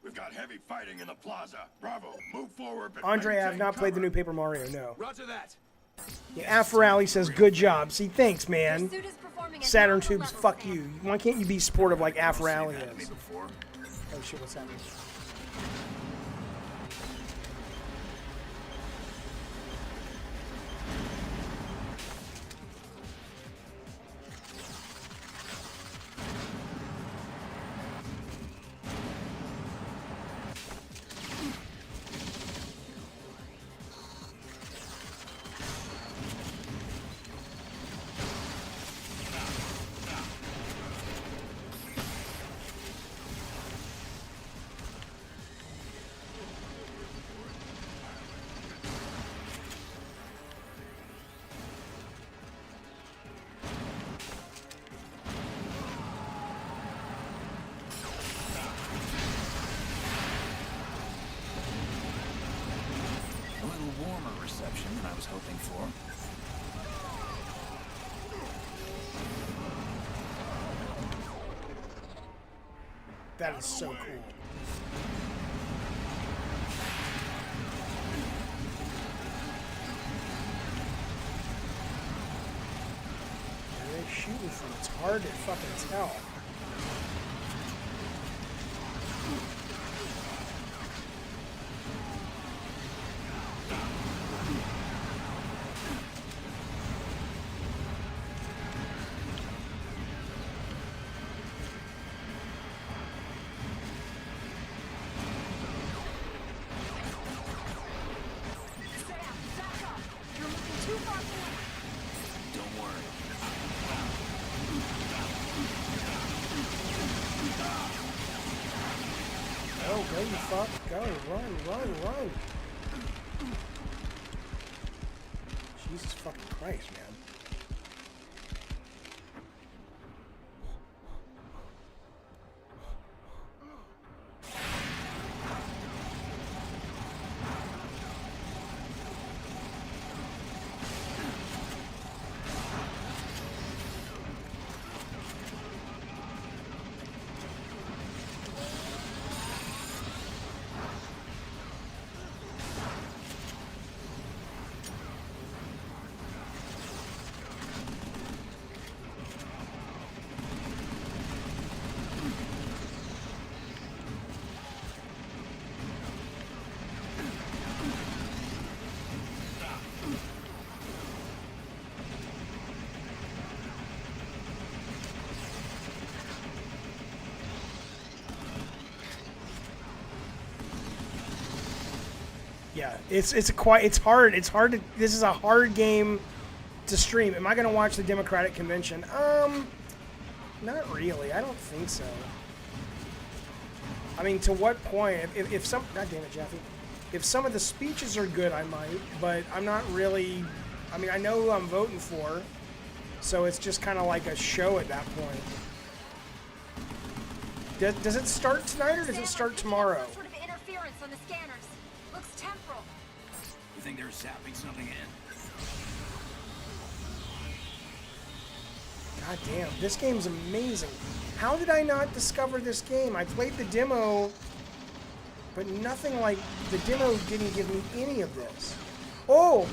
We've got heavy fighting in the plaza. Bravo. Move forward. But Andre, I have maintain not played the cover. new Paper Mario, no. Roger that. Yeah, Afrally says, good job. See, thanks, Your man. suit is performing at Saturn normal Tubes, levels, fuck ma'am. you. Why can't you be supportive like Afrally That to me is? before. Oh shit, what's happening? A little warmer reception than I was hoping for. That is so cool. Where are they shooting from? It's hard to fucking tell. You're moving too far forward. Don't worry. Go, you fuck. Go, run. Jesus fucking Christ, man. Yeah, it's hard. It's hard to. This is a hard game to stream. Am I gonna watch the Democratic Convention? Not really. I don't think so. I mean, to what point? If some, God damn it, Jeffy. If some of the speeches are good, I might. But I'm not really. I mean, I know who I'm voting for, so it's just kind of like a show at that point. Does it start tonight or does it start tomorrow? Some sort of interference on the scanners. Looks temporal. You think they're zapping something in? God damn, this game's amazing. How did I not discover this game? I played the demo, but nothing like the demo didn't give me any of this. Oh!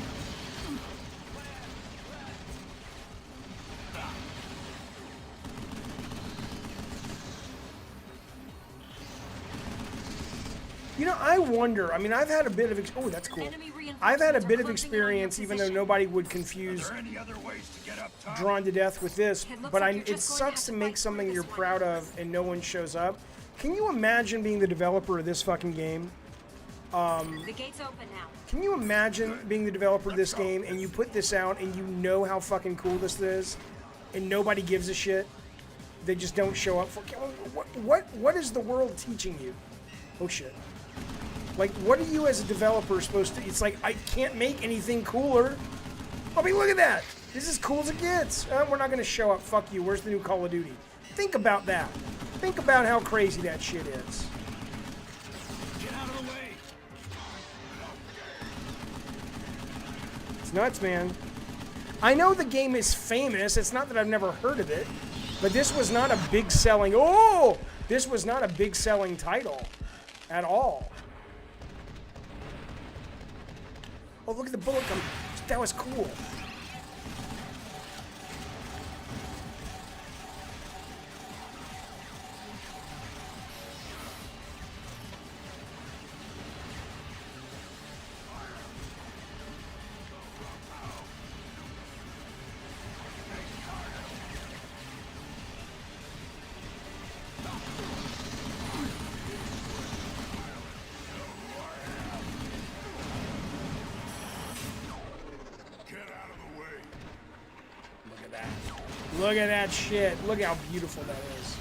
You know, I wonder. I mean, I've had a bit of. Oh, that's cool. I've had a bit of experience, even though nobody would confuse Are there any other ways to get up top? Drawn to Death with this. It looks But like you're it just going to sucks have to to make fight something through you're this proud of and no one shows up. Can you imagine being the developer of this fucking game? The gate's open now. Can you imagine being the developer of this game and you put this out and you know how fucking cool this is, and nobody gives a shit? They just don't show up for. What is the world teaching you? Oh shit. Like, what are you as a developer supposed to? It's like, I can't make anything cooler. I mean, look at that. This is as cool as it gets. We're not going to show up. Fuck you. Where's the new Call of Duty? Think about that. Think about how crazy that shit is. Get out of the way! It's nuts, man. I know the game is famous. It's not that I've never heard of it. But this was not a big selling... Oh! This was not a big selling title. At all. Oh, look at the bullet come. That was cool. Look at that shit. Look how beautiful that is.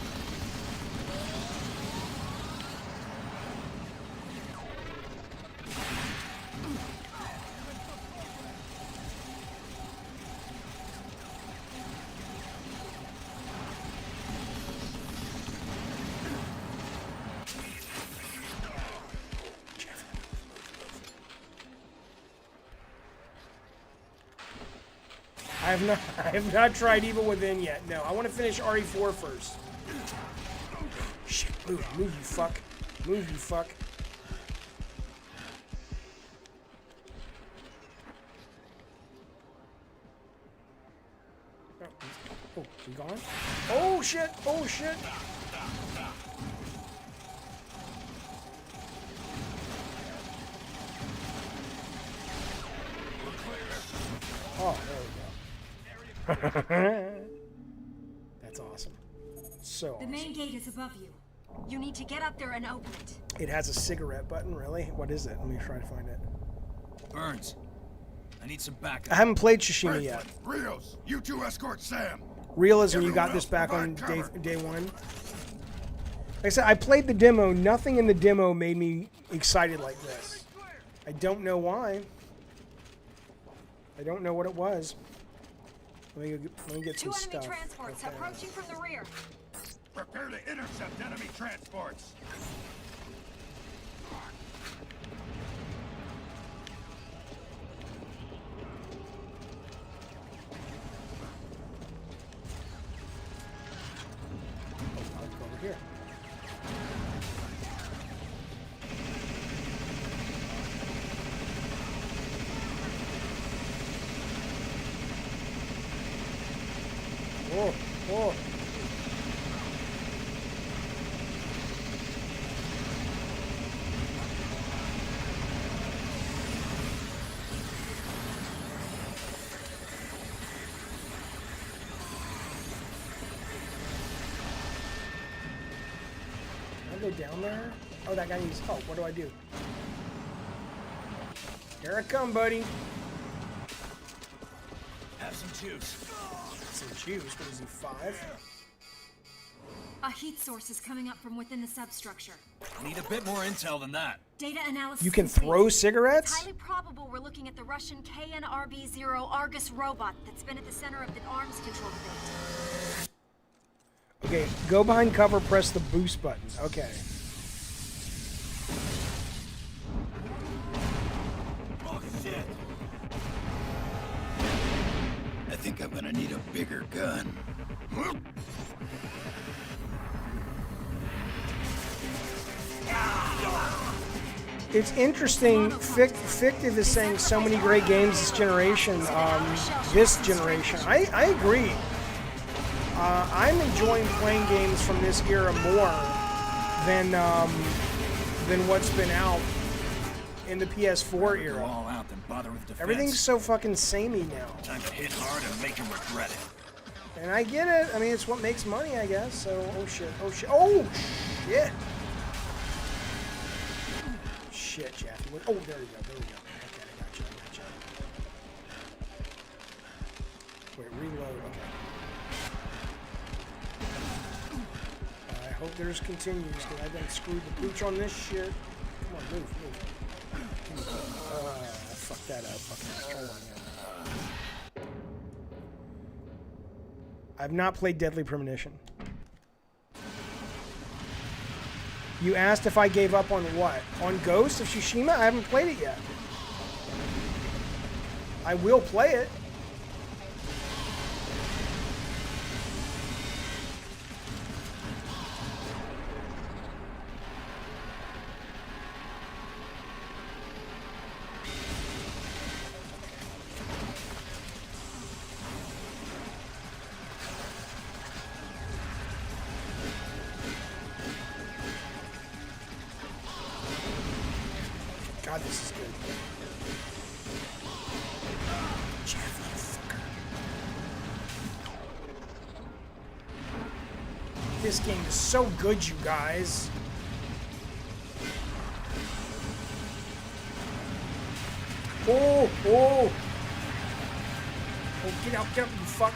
I have not tried Evil Within yet. No, I want to finish RE4 first. Shit, move, you fuck. Move, you fuck. Oh, he gone? Oh shit! Oh shit! Oh, there we go. That's awesome. So The main gate is above you. You need to get up there and open it. It has a cigarette button, really? What is it? Let me try to find it. Burns, I need some backup. I haven't played Tsushima yet. Rios, you two escort Sam. Real is when you got this back on day one. Like I said, I played the demo. Nothing in the demo made me excited like this. I don't know why. I don't know what it was. Let me get some Two stuff. enemy transports approaching from the rear. Prepare to intercept enemy transports. I'll go over here. Oh, oh. Can I go down there? Oh, that guy needs help. What do I do? Here I come, buddy. Have some juice. Some juice. What is he, 5? A heat source is coming up from within the substructure. Need a bit more intel than that. Data analysis. You can complete. throw It's cigarettes? highly probable we're looking at the Russian KNRB-0 Argus robot that's been at the center of the arms control debate. Okay, go behind cover, press the boost button. Okay. Oh, shit. I think I'm gonna need a bigger gun. It's interesting. Fictive is saying so many great games this generation. This generation, I agree. I'm enjoying playing games from this era more than what's been out in the PS4 Go era. all out, then bother with defense. Everything's so fucking samey now, Time to hit hard and make him regret it. and I get it. I mean, it's what makes money, I guess. So, oh shit, oh shit, oh shit. Shit, Jackie. Oh, there we go, there we go. Okay, I got you. Wait, reload, okay. I hope there's continues, because I done screwed the pooch on this shit. Come on, move. I fucked that up. Fucking control again. I've not played Deadly Premonition. You asked if I gave up on what? On Ghost of Tsushima? I haven't played it yet. I will play it. God, this is good. Jeff, motherfucker. This game is so good, you guys. Oh, oh. Oh, get out, you fuck.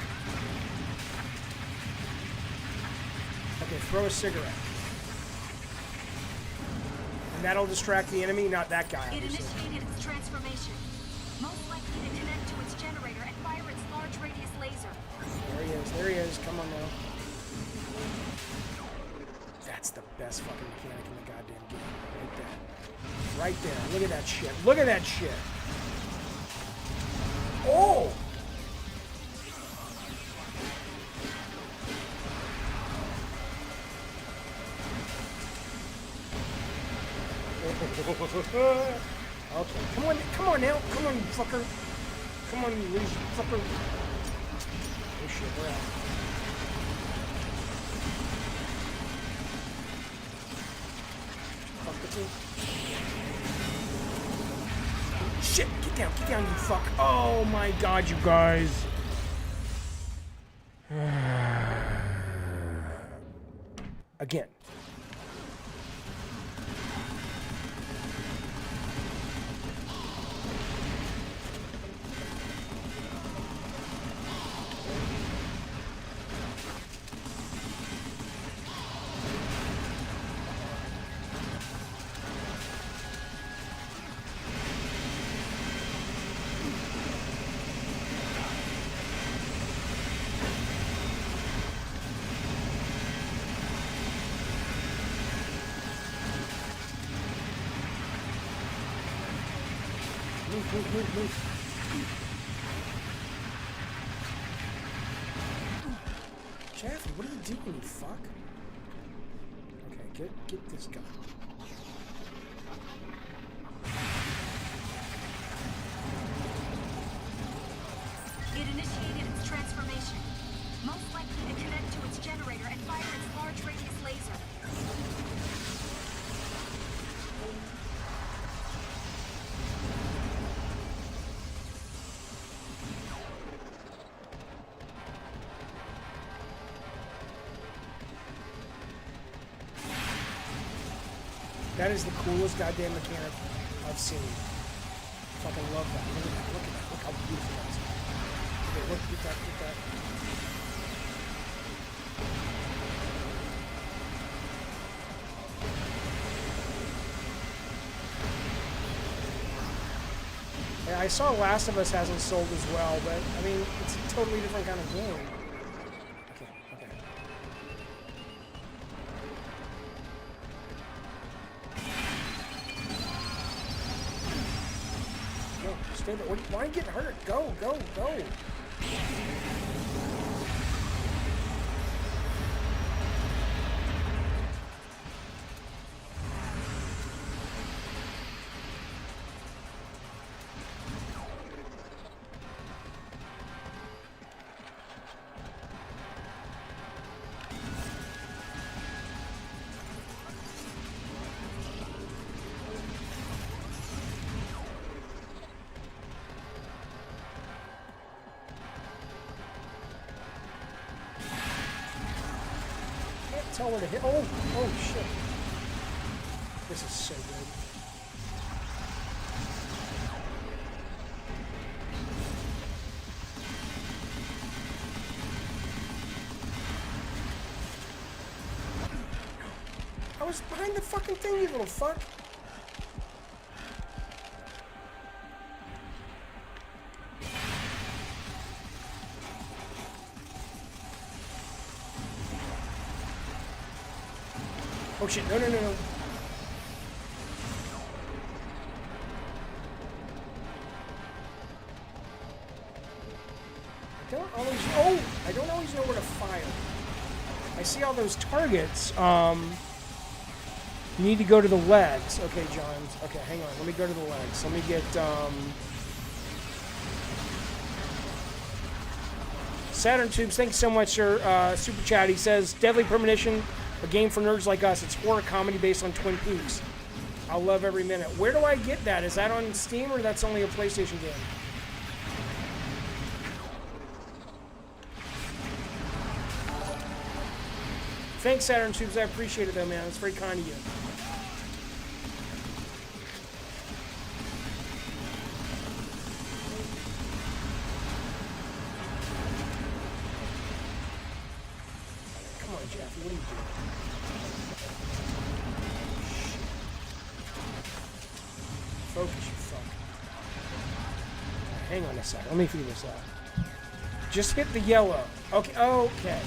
Okay, throw a cigarette. And that'll distract the enemy, not that guy, It obviously. initiated its transformation. Most likely to connect to its generator and fire its large radius laser. There he is, come on now. That's the best fucking mechanic in the goddamn game. Right there. Right there. Look at that shit. Look at that shit. Oh! Okay, come on now, come on, you fucker. Come on, you lazy fucker. Oh shit, we're out. Fuck the team. Shit, get down, you fuck. Oh my god, you guys. Again. Move. Jeffy, what are you doing, you fuck? Okay, get this guy. It initiated its transformation. Most likely to connect to its generator and fire its large radius laser. That is the coolest goddamn mechanic I've seen. Fucking love that. Look at that. Look how beautiful that is. Okay, look, get that. Yeah, I saw Last of Us hasn't sold as well, but I mean, it's a totally different kind of game. Okay. Go, stay there. Why are you getting hurt? Go. Tell her to hit. Oh shit. This is so good. I was behind the fucking thing, you little fuck. Oh shit, no. I don't always know where to fire. I see all those targets. You need to go to the legs. Okay, John. Okay, hang on. Let me go to the legs. Let me get, Saturn Tubes, thanks so much, sir. Super Chat. He says, Deadly Premonition, a game for nerds like us. It's horror comedy based on Twin Peaks. I'll love every minute. Where do I get that? Is that on Steam or that's only a PlayStation game? Thanks, Saturn Tubes. I appreciate it, though, man. It's very kind of you. Come on, Jeff. What are you doing? Focus, you fuck. Hang on a second. Let me figure this out. Just hit the yellow. Okay. Okay.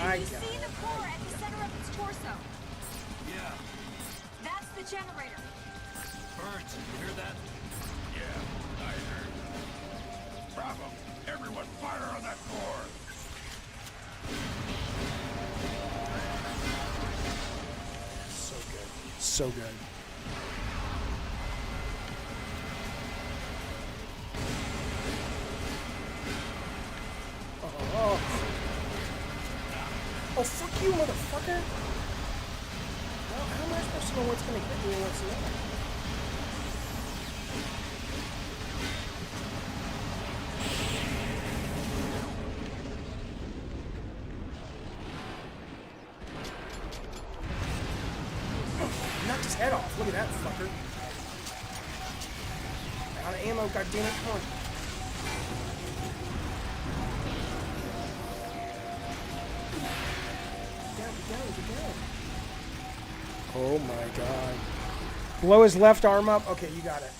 Can you see the core at the center of its torso? Yeah. That's the generator. Burns, you hear that? Yeah, I heard. Bravo! Everyone fire on that core! So good. So good. Oh. Oh, fuck you, motherfucker! Well, how am I supposed to know what's gonna hit me and what's not? Knocked his head off. Look at that fucker. Out of ammo, goddammit. Come on. Get down. Oh my god. Blow his left arm up. Okay, you got it.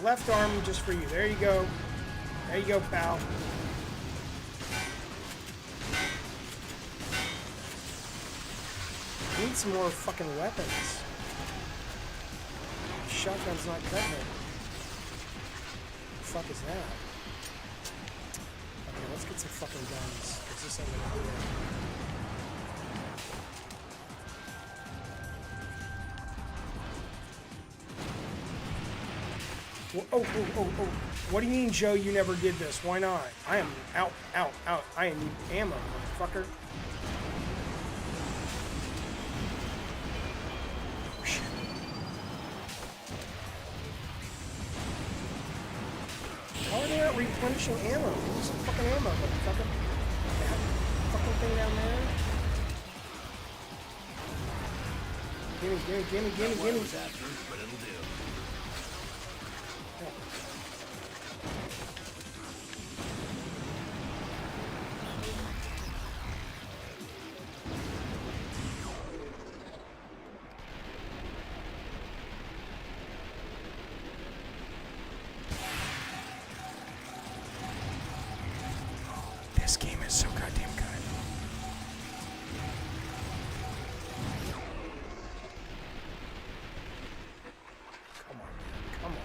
Left arm just for you. There you go. There you go, pal. Need some more fucking weapons. Shotgun's not cutting it. What the fuck is that? Okay, let's get some fucking guns. Because this ain't gonna do it. Oh. What do you mean, Joe, you never did this? Why not? I am out. I need ammo, motherfucker. Oh, shit. How are they not replenishing ammo? Give me some fucking ammo, motherfucker. That fucking thing down there. Gimme. But it'll do. This game is so goddamn good. Come on, man.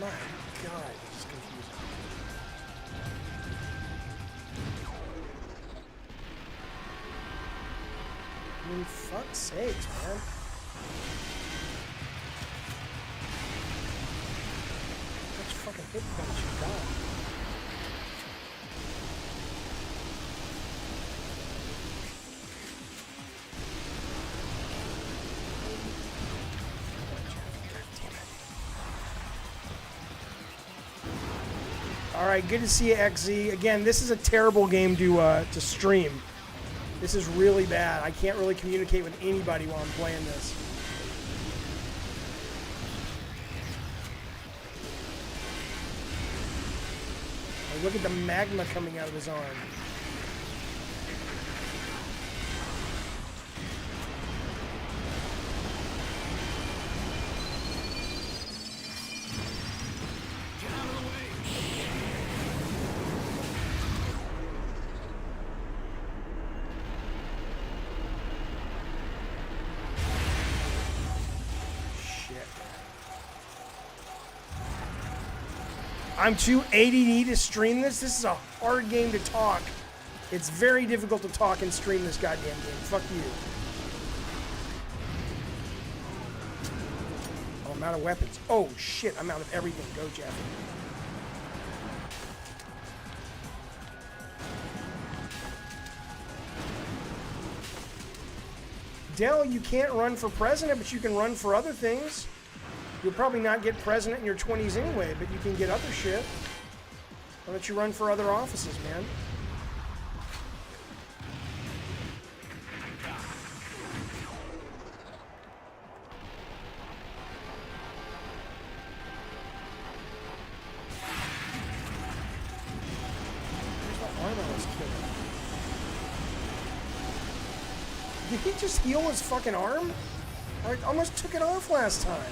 My God, this is confusing. I mean, fuck's sakes, man. How much fucking hit points you got? All right, good to see you, XZ. Again, this is a terrible game to stream. This is really bad. I can't really communicate with anybody while I'm playing this. Oh, look at the magma coming out of his arm. I'm too ADD to stream this. This is a hard game to talk. It's very difficult to talk and stream this goddamn game. Fuck you. Oh, I'm out of weapons. Oh, shit. I'm out of everything. Go, Jeff. Dell, you can't run for president, but you can run for other things. You'll probably not get president in your 20s anyway, but you can get other shit. Why don't you run for other offices, man? Where's the arm I was killing? Did he just heal his fucking arm? I almost took it off last time.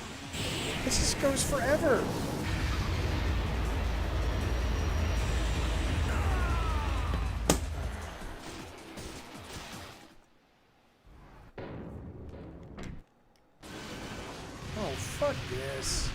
This just goes forever. Oh, fuck this.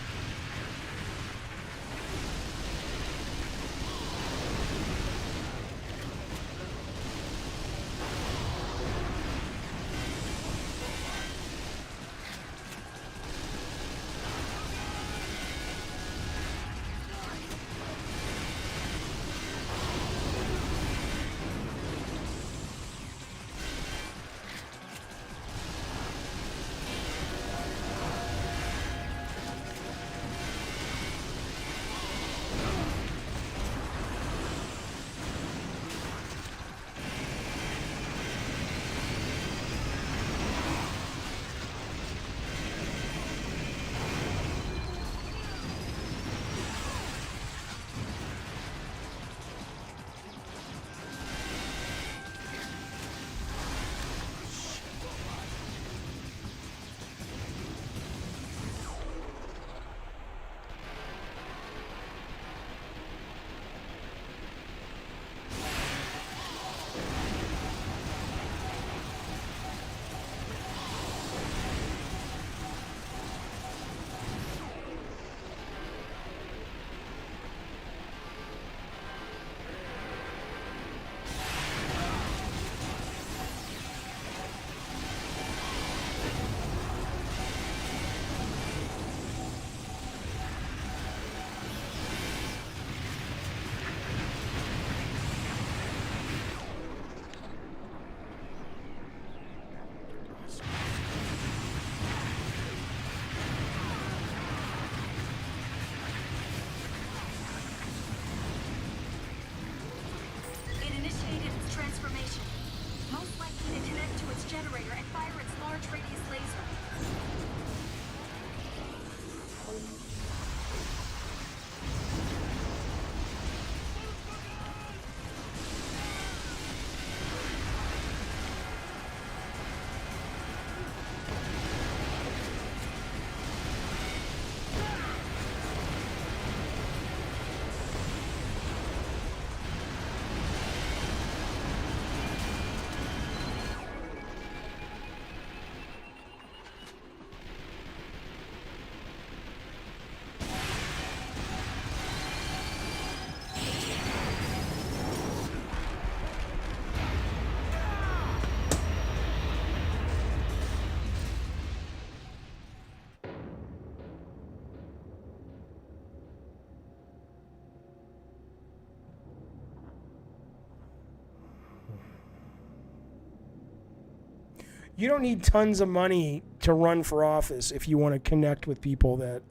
You don't need tons of money to run for office if you want to connect with people that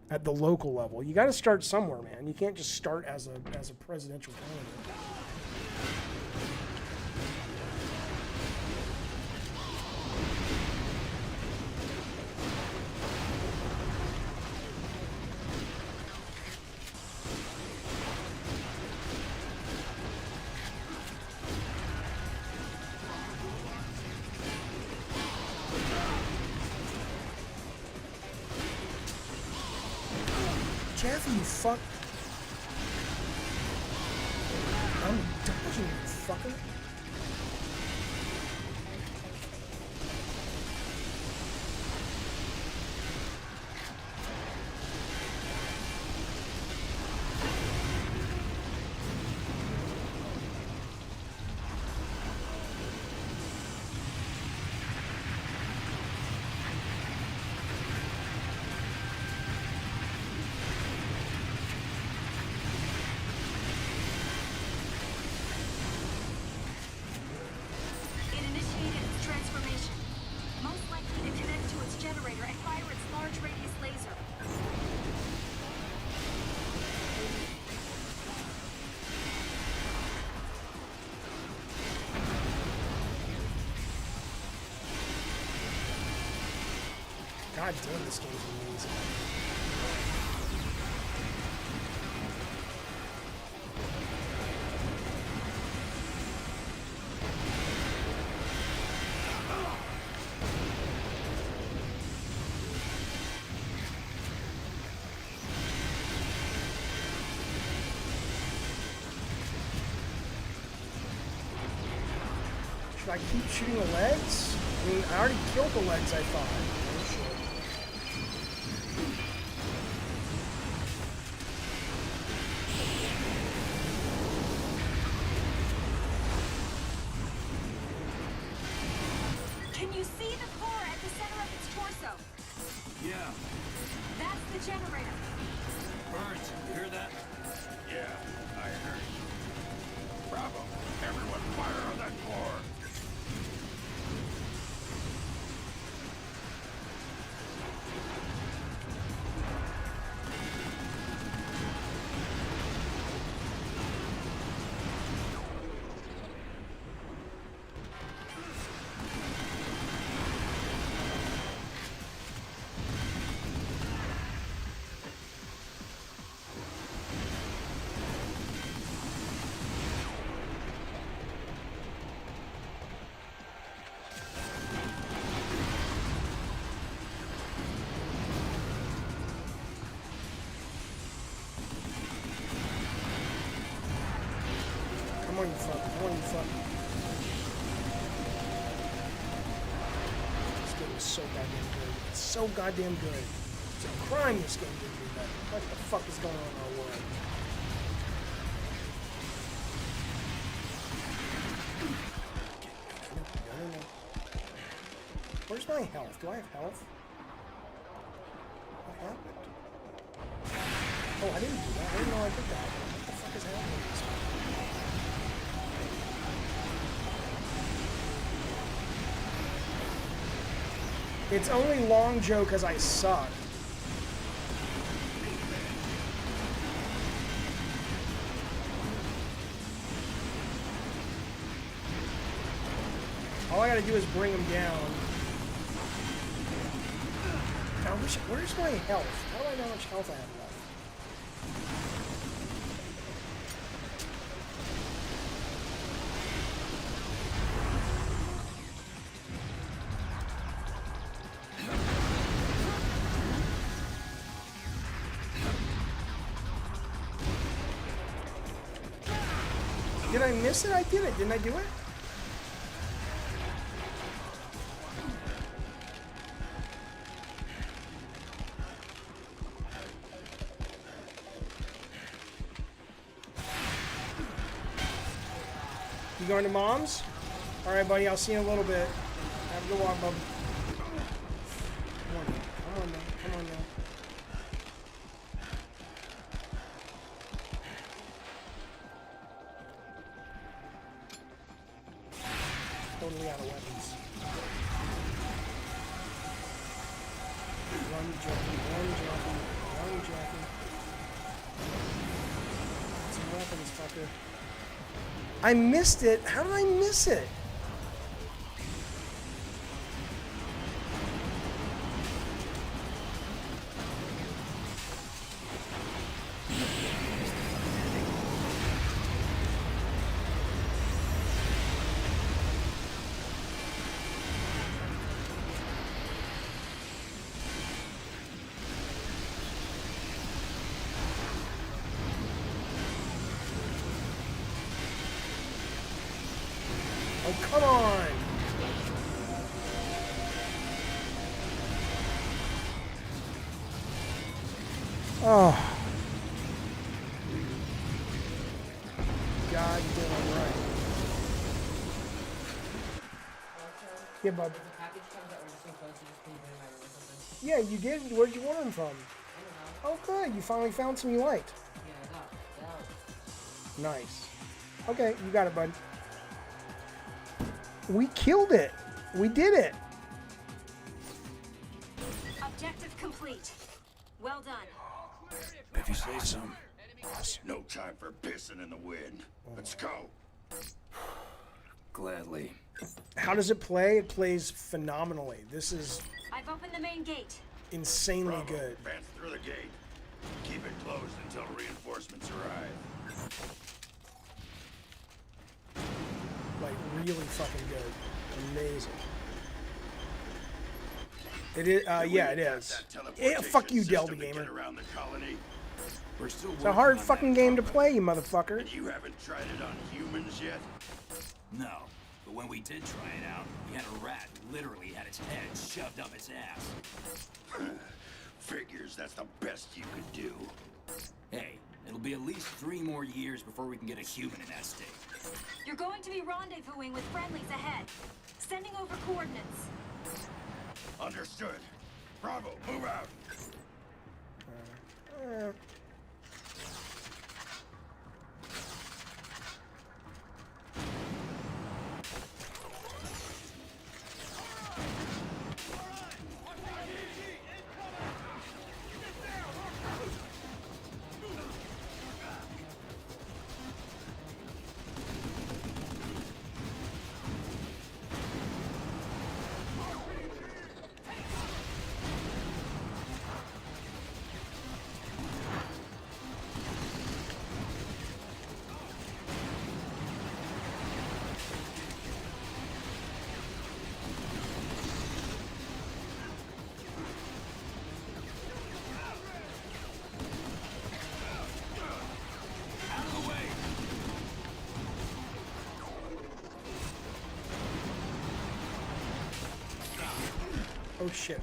at the local level. You got to start somewhere, man. You can't just start as a presidential candidate. Jeffy, you fuck. I'm dodging you, fucker. It initiated its transformation. Most likely to connect to its generator and fire its large radius laser. God damn, this game's amazing. Should I keep shooting the legs? I mean, I already killed the legs, I thought. Oh, shit. Can you see the core at the center of its torso? Yeah. That's the generator. Burns, you hear that? Yeah, I heard. Bravo. Everyone fire on that core. Come on, you fuck. Come on, you fuck. This game is so goddamn good. It's so goddamn good. It's a crime this game didn't do better. What the fuck is going on in our world? Where's my health? Do I have health? What happened? Oh, I didn't do that. I didn't know I did that. What the fuck is happening? It's only Long Joe because I suck. All I gotta do is bring him down. Now, where's my health? How do I know how much health I have left? Did I miss it? I did it. Didn't I do it? You going to Mom's? All right, buddy. I'll see you in a little bit. Have a good walk, bub. Come on, now. Come on, now. Come on, now. Totally out of weapons. Young Jackie. Some weapons, fucker. I missed it. How did I miss it? Oh, come on! Oh. God damn right. Yeah, bud. Yeah, you did. Where'd you order them from? Oh, good. You finally found some you liked. Nice. Okay, you got it, bud. We killed it. We did it. Objective complete. Well done. If you say so. No time for pissing in the wind. Let's go. Gladly. How does it play? It plays phenomenally. This is I've opened the main gate. insanely Bravo, good. advance through the gate. Keep it closed until reinforcements arrive. Like, really fucking good. Amazing. It is, yeah, it is. Yeah, fuck you, Delta Gamer. We're still It's a hard fucking game to play, you motherfucker. And you haven't tried it on humans yet? No, but when we did try it out, we had a rat who literally had its head shoved up its ass. Figures that's the best you could do. Hey, it'll be at least 3 more years before we can get a human in that state. You're going to be rendezvousing with friendlies ahead. Sending over coordinates. Understood. Bravo, move out.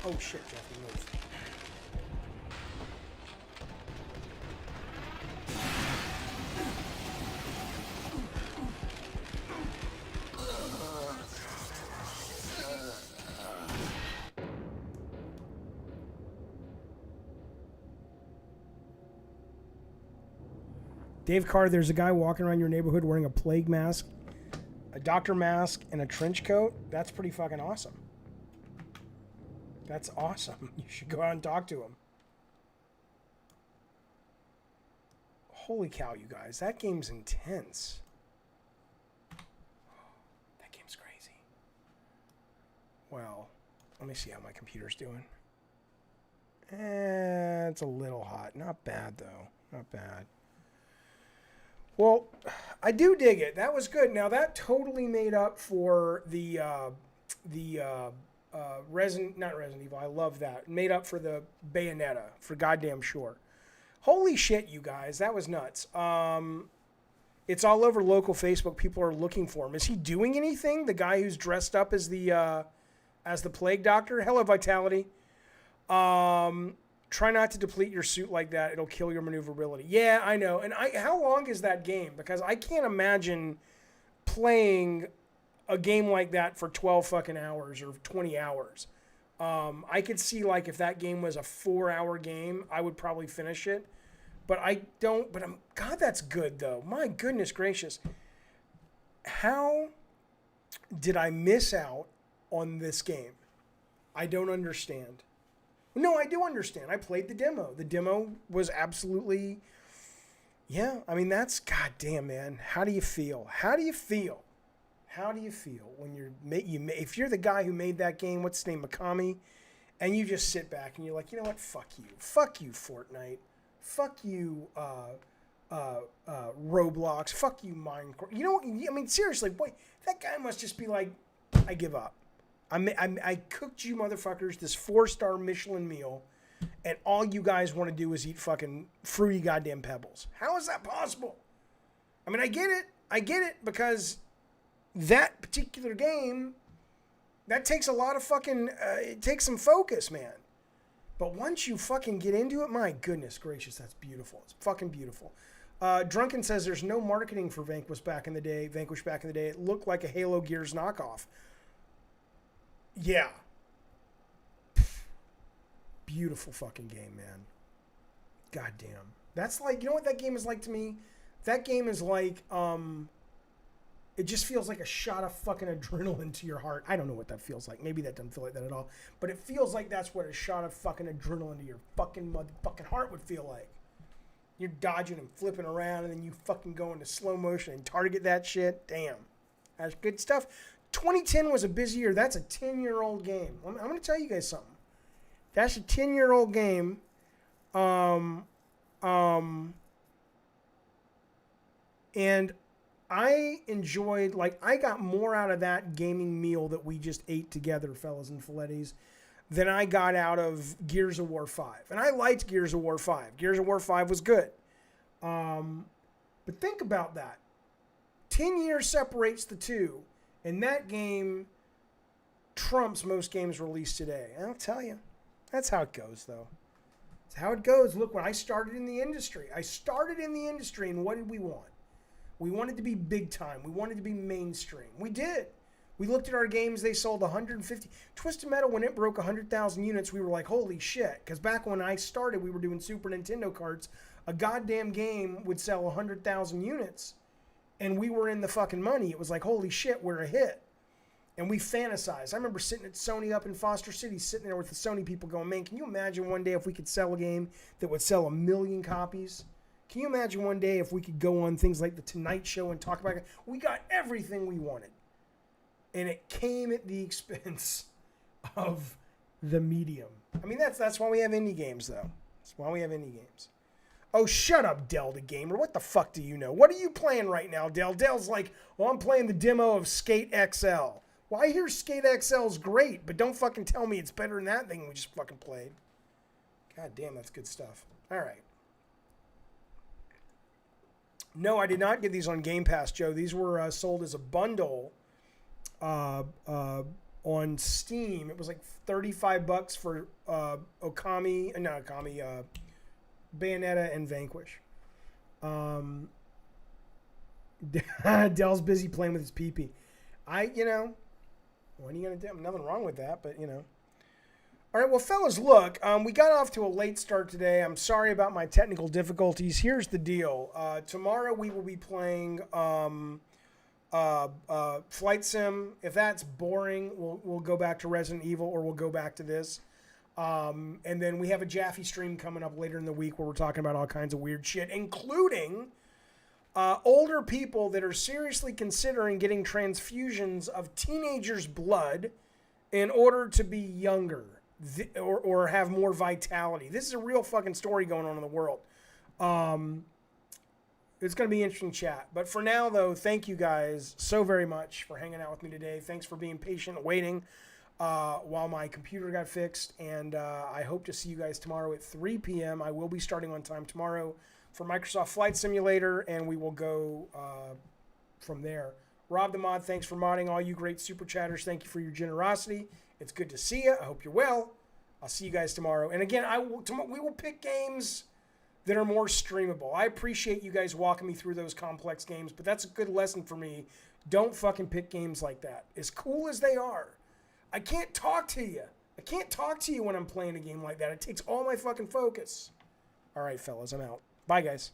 Oh shit, Jeffy, move. Dave Carr, there's a guy walking around your neighborhood wearing a plague mask, a doctor mask, and a trench coat. That's pretty fucking awesome. That's awesome. You should go out and talk to him. Holy cow, you guys. That game's intense. That game's crazy. Well, let me see how my computer's doing. It's a little hot. Not bad, though. Not bad. Well, I do dig it. That was good. Now, that totally made up for the not Resident Evil. I love that. Made up for the Bayonetta, for goddamn sure. Holy shit, you guys. That was nuts. It's all over local Facebook. People are looking for him. Is he doing anything? The guy who's dressed up as the plague doctor? Hello, Vitality. Try not to deplete your suit like that. It'll kill your maneuverability. Yeah, I know. And how long is that game? Because I can't imagine playing a game like that for 12 fucking hours or 20 hours. I could see, like, if that game was a 4-hour game, I would probably finish it. But I don't. But God, that's good, though. My goodness gracious. How did I miss out on this game? I don't understand. No, I do understand. I played the demo. The demo was absolutely, yeah. I mean, that's goddamn, man. How do you feel? How do you feel? How do you feel when if you're the guy who made that game? What's his name, Mikami? And you just sit back and you're like, you know what? Fuck you, Fortnite. Fuck you, Roblox. Fuck you, Minecraft. You know what? I mean, seriously, boy, that guy must just be like, I give up. I cooked you motherfuckers this 4-star Michelin meal, and all you guys want to do is eat fucking fruity goddamn pebbles. How is that possible? I mean, I get it because that particular game, that takes a lot of fucking, it takes some focus, man. But once you fucking get into it, my goodness gracious, that's beautiful. It's fucking beautiful. Drunken says there's no marketing for Vanquish back in the day. It looked like a Halo Gears knockoff. Yeah. Beautiful fucking game, man. Goddamn. That's like, you know what that game is like to me? That game is like, it just feels like a shot of fucking adrenaline to your heart. I don't know what that feels like. Maybe that doesn't feel like that at all. But it feels like that's what a shot of fucking adrenaline to your fucking motherfucking heart would feel like. You're dodging and flipping around, and then you fucking go into slow motion and target that shit. Damn. That's good stuff. 2010 was a busy year. That's a 10-year-old game. I'm going to tell you guys something. That's a 10-year-old game. And I enjoyed, like, I got more out of that gaming meal that we just ate together, fellas and Filettis, than I got out of Gears of War 5. And I liked Gears of War 5. Gears of War 5 was good. But think about that. 10 years separates the two, and that game trumps most games released today. And I'll tell you, that's how it goes, though. It's how it goes. Look, when I started in the industry, and what did we want? We wanted to be big time. We wanted to be mainstream. We did. We looked at our games. They sold 150. Twisted Metal, when it broke 100,000 units, we were like, holy shit. Because back when I started, we were doing Super Nintendo carts. A goddamn game would sell 100,000 units. And we were in the fucking money. It was like, holy shit, we're a hit. And we fantasized. I remember sitting at Sony up in Foster City, sitting there with the Sony people going, man, can you imagine one day if we could sell a game that would sell 1 million copies? Can you imagine one day if we could go on things like The Tonight Show and talk about it? We got everything we wanted. And it came at the expense of the medium. I mean, that's why we have indie games, though. That's why we have indie games. Oh, shut up, Delta Gamer. What the fuck do you know? What are you playing right now, Del? Del's like, well, I'm playing the demo of Skate XL. Well, I hear Skate XL's great, but don't fucking tell me it's better than that thing we just fucking played. God damn, that's good stuff. All right. No, I did not get these on Game Pass, Joe. These were sold as a bundle on Steam. It was like $35 for Bayonetta and Vanquish. Dell's busy playing with his pee-pee. What are you going to do? Nothing wrong with that, but, All right, well, fellas, look, we got off to a late start today. I'm sorry about my technical difficulties. Here's the deal. Tomorrow we will be playing Flight Sim. If that's boring, we'll go back to Resident Evil, or we'll go back to this. And then we have a Jaffe stream coming up later in the week where we're talking about all kinds of weird shit, including older people that are seriously considering getting transfusions of teenagers' blood in order to be younger or have more vitality. This is a real fucking story going on in the world. It's going to be an interesting chat. But for now, though, thank you guys so very much for hanging out with me today. Thanks for being patient, waiting while my computer got fixed. And I hope to see you guys tomorrow at 3 p.m. I will be starting on time tomorrow for Microsoft Flight Simulator, and we will go from there. Rob the Mod, thanks for modding. All you great super chatters, thank you for your generosity. It's good to see you. I hope you're well. I'll see you guys tomorrow. And again, we will pick games that are more streamable. I appreciate you guys walking me through those complex games, but that's a good lesson for me. Don't fucking pick games like that. As cool as they are, I can't talk to you. I can't talk to you when I'm playing a game like that. It takes all my fucking focus. All right, fellas, I'm out. Bye, guys.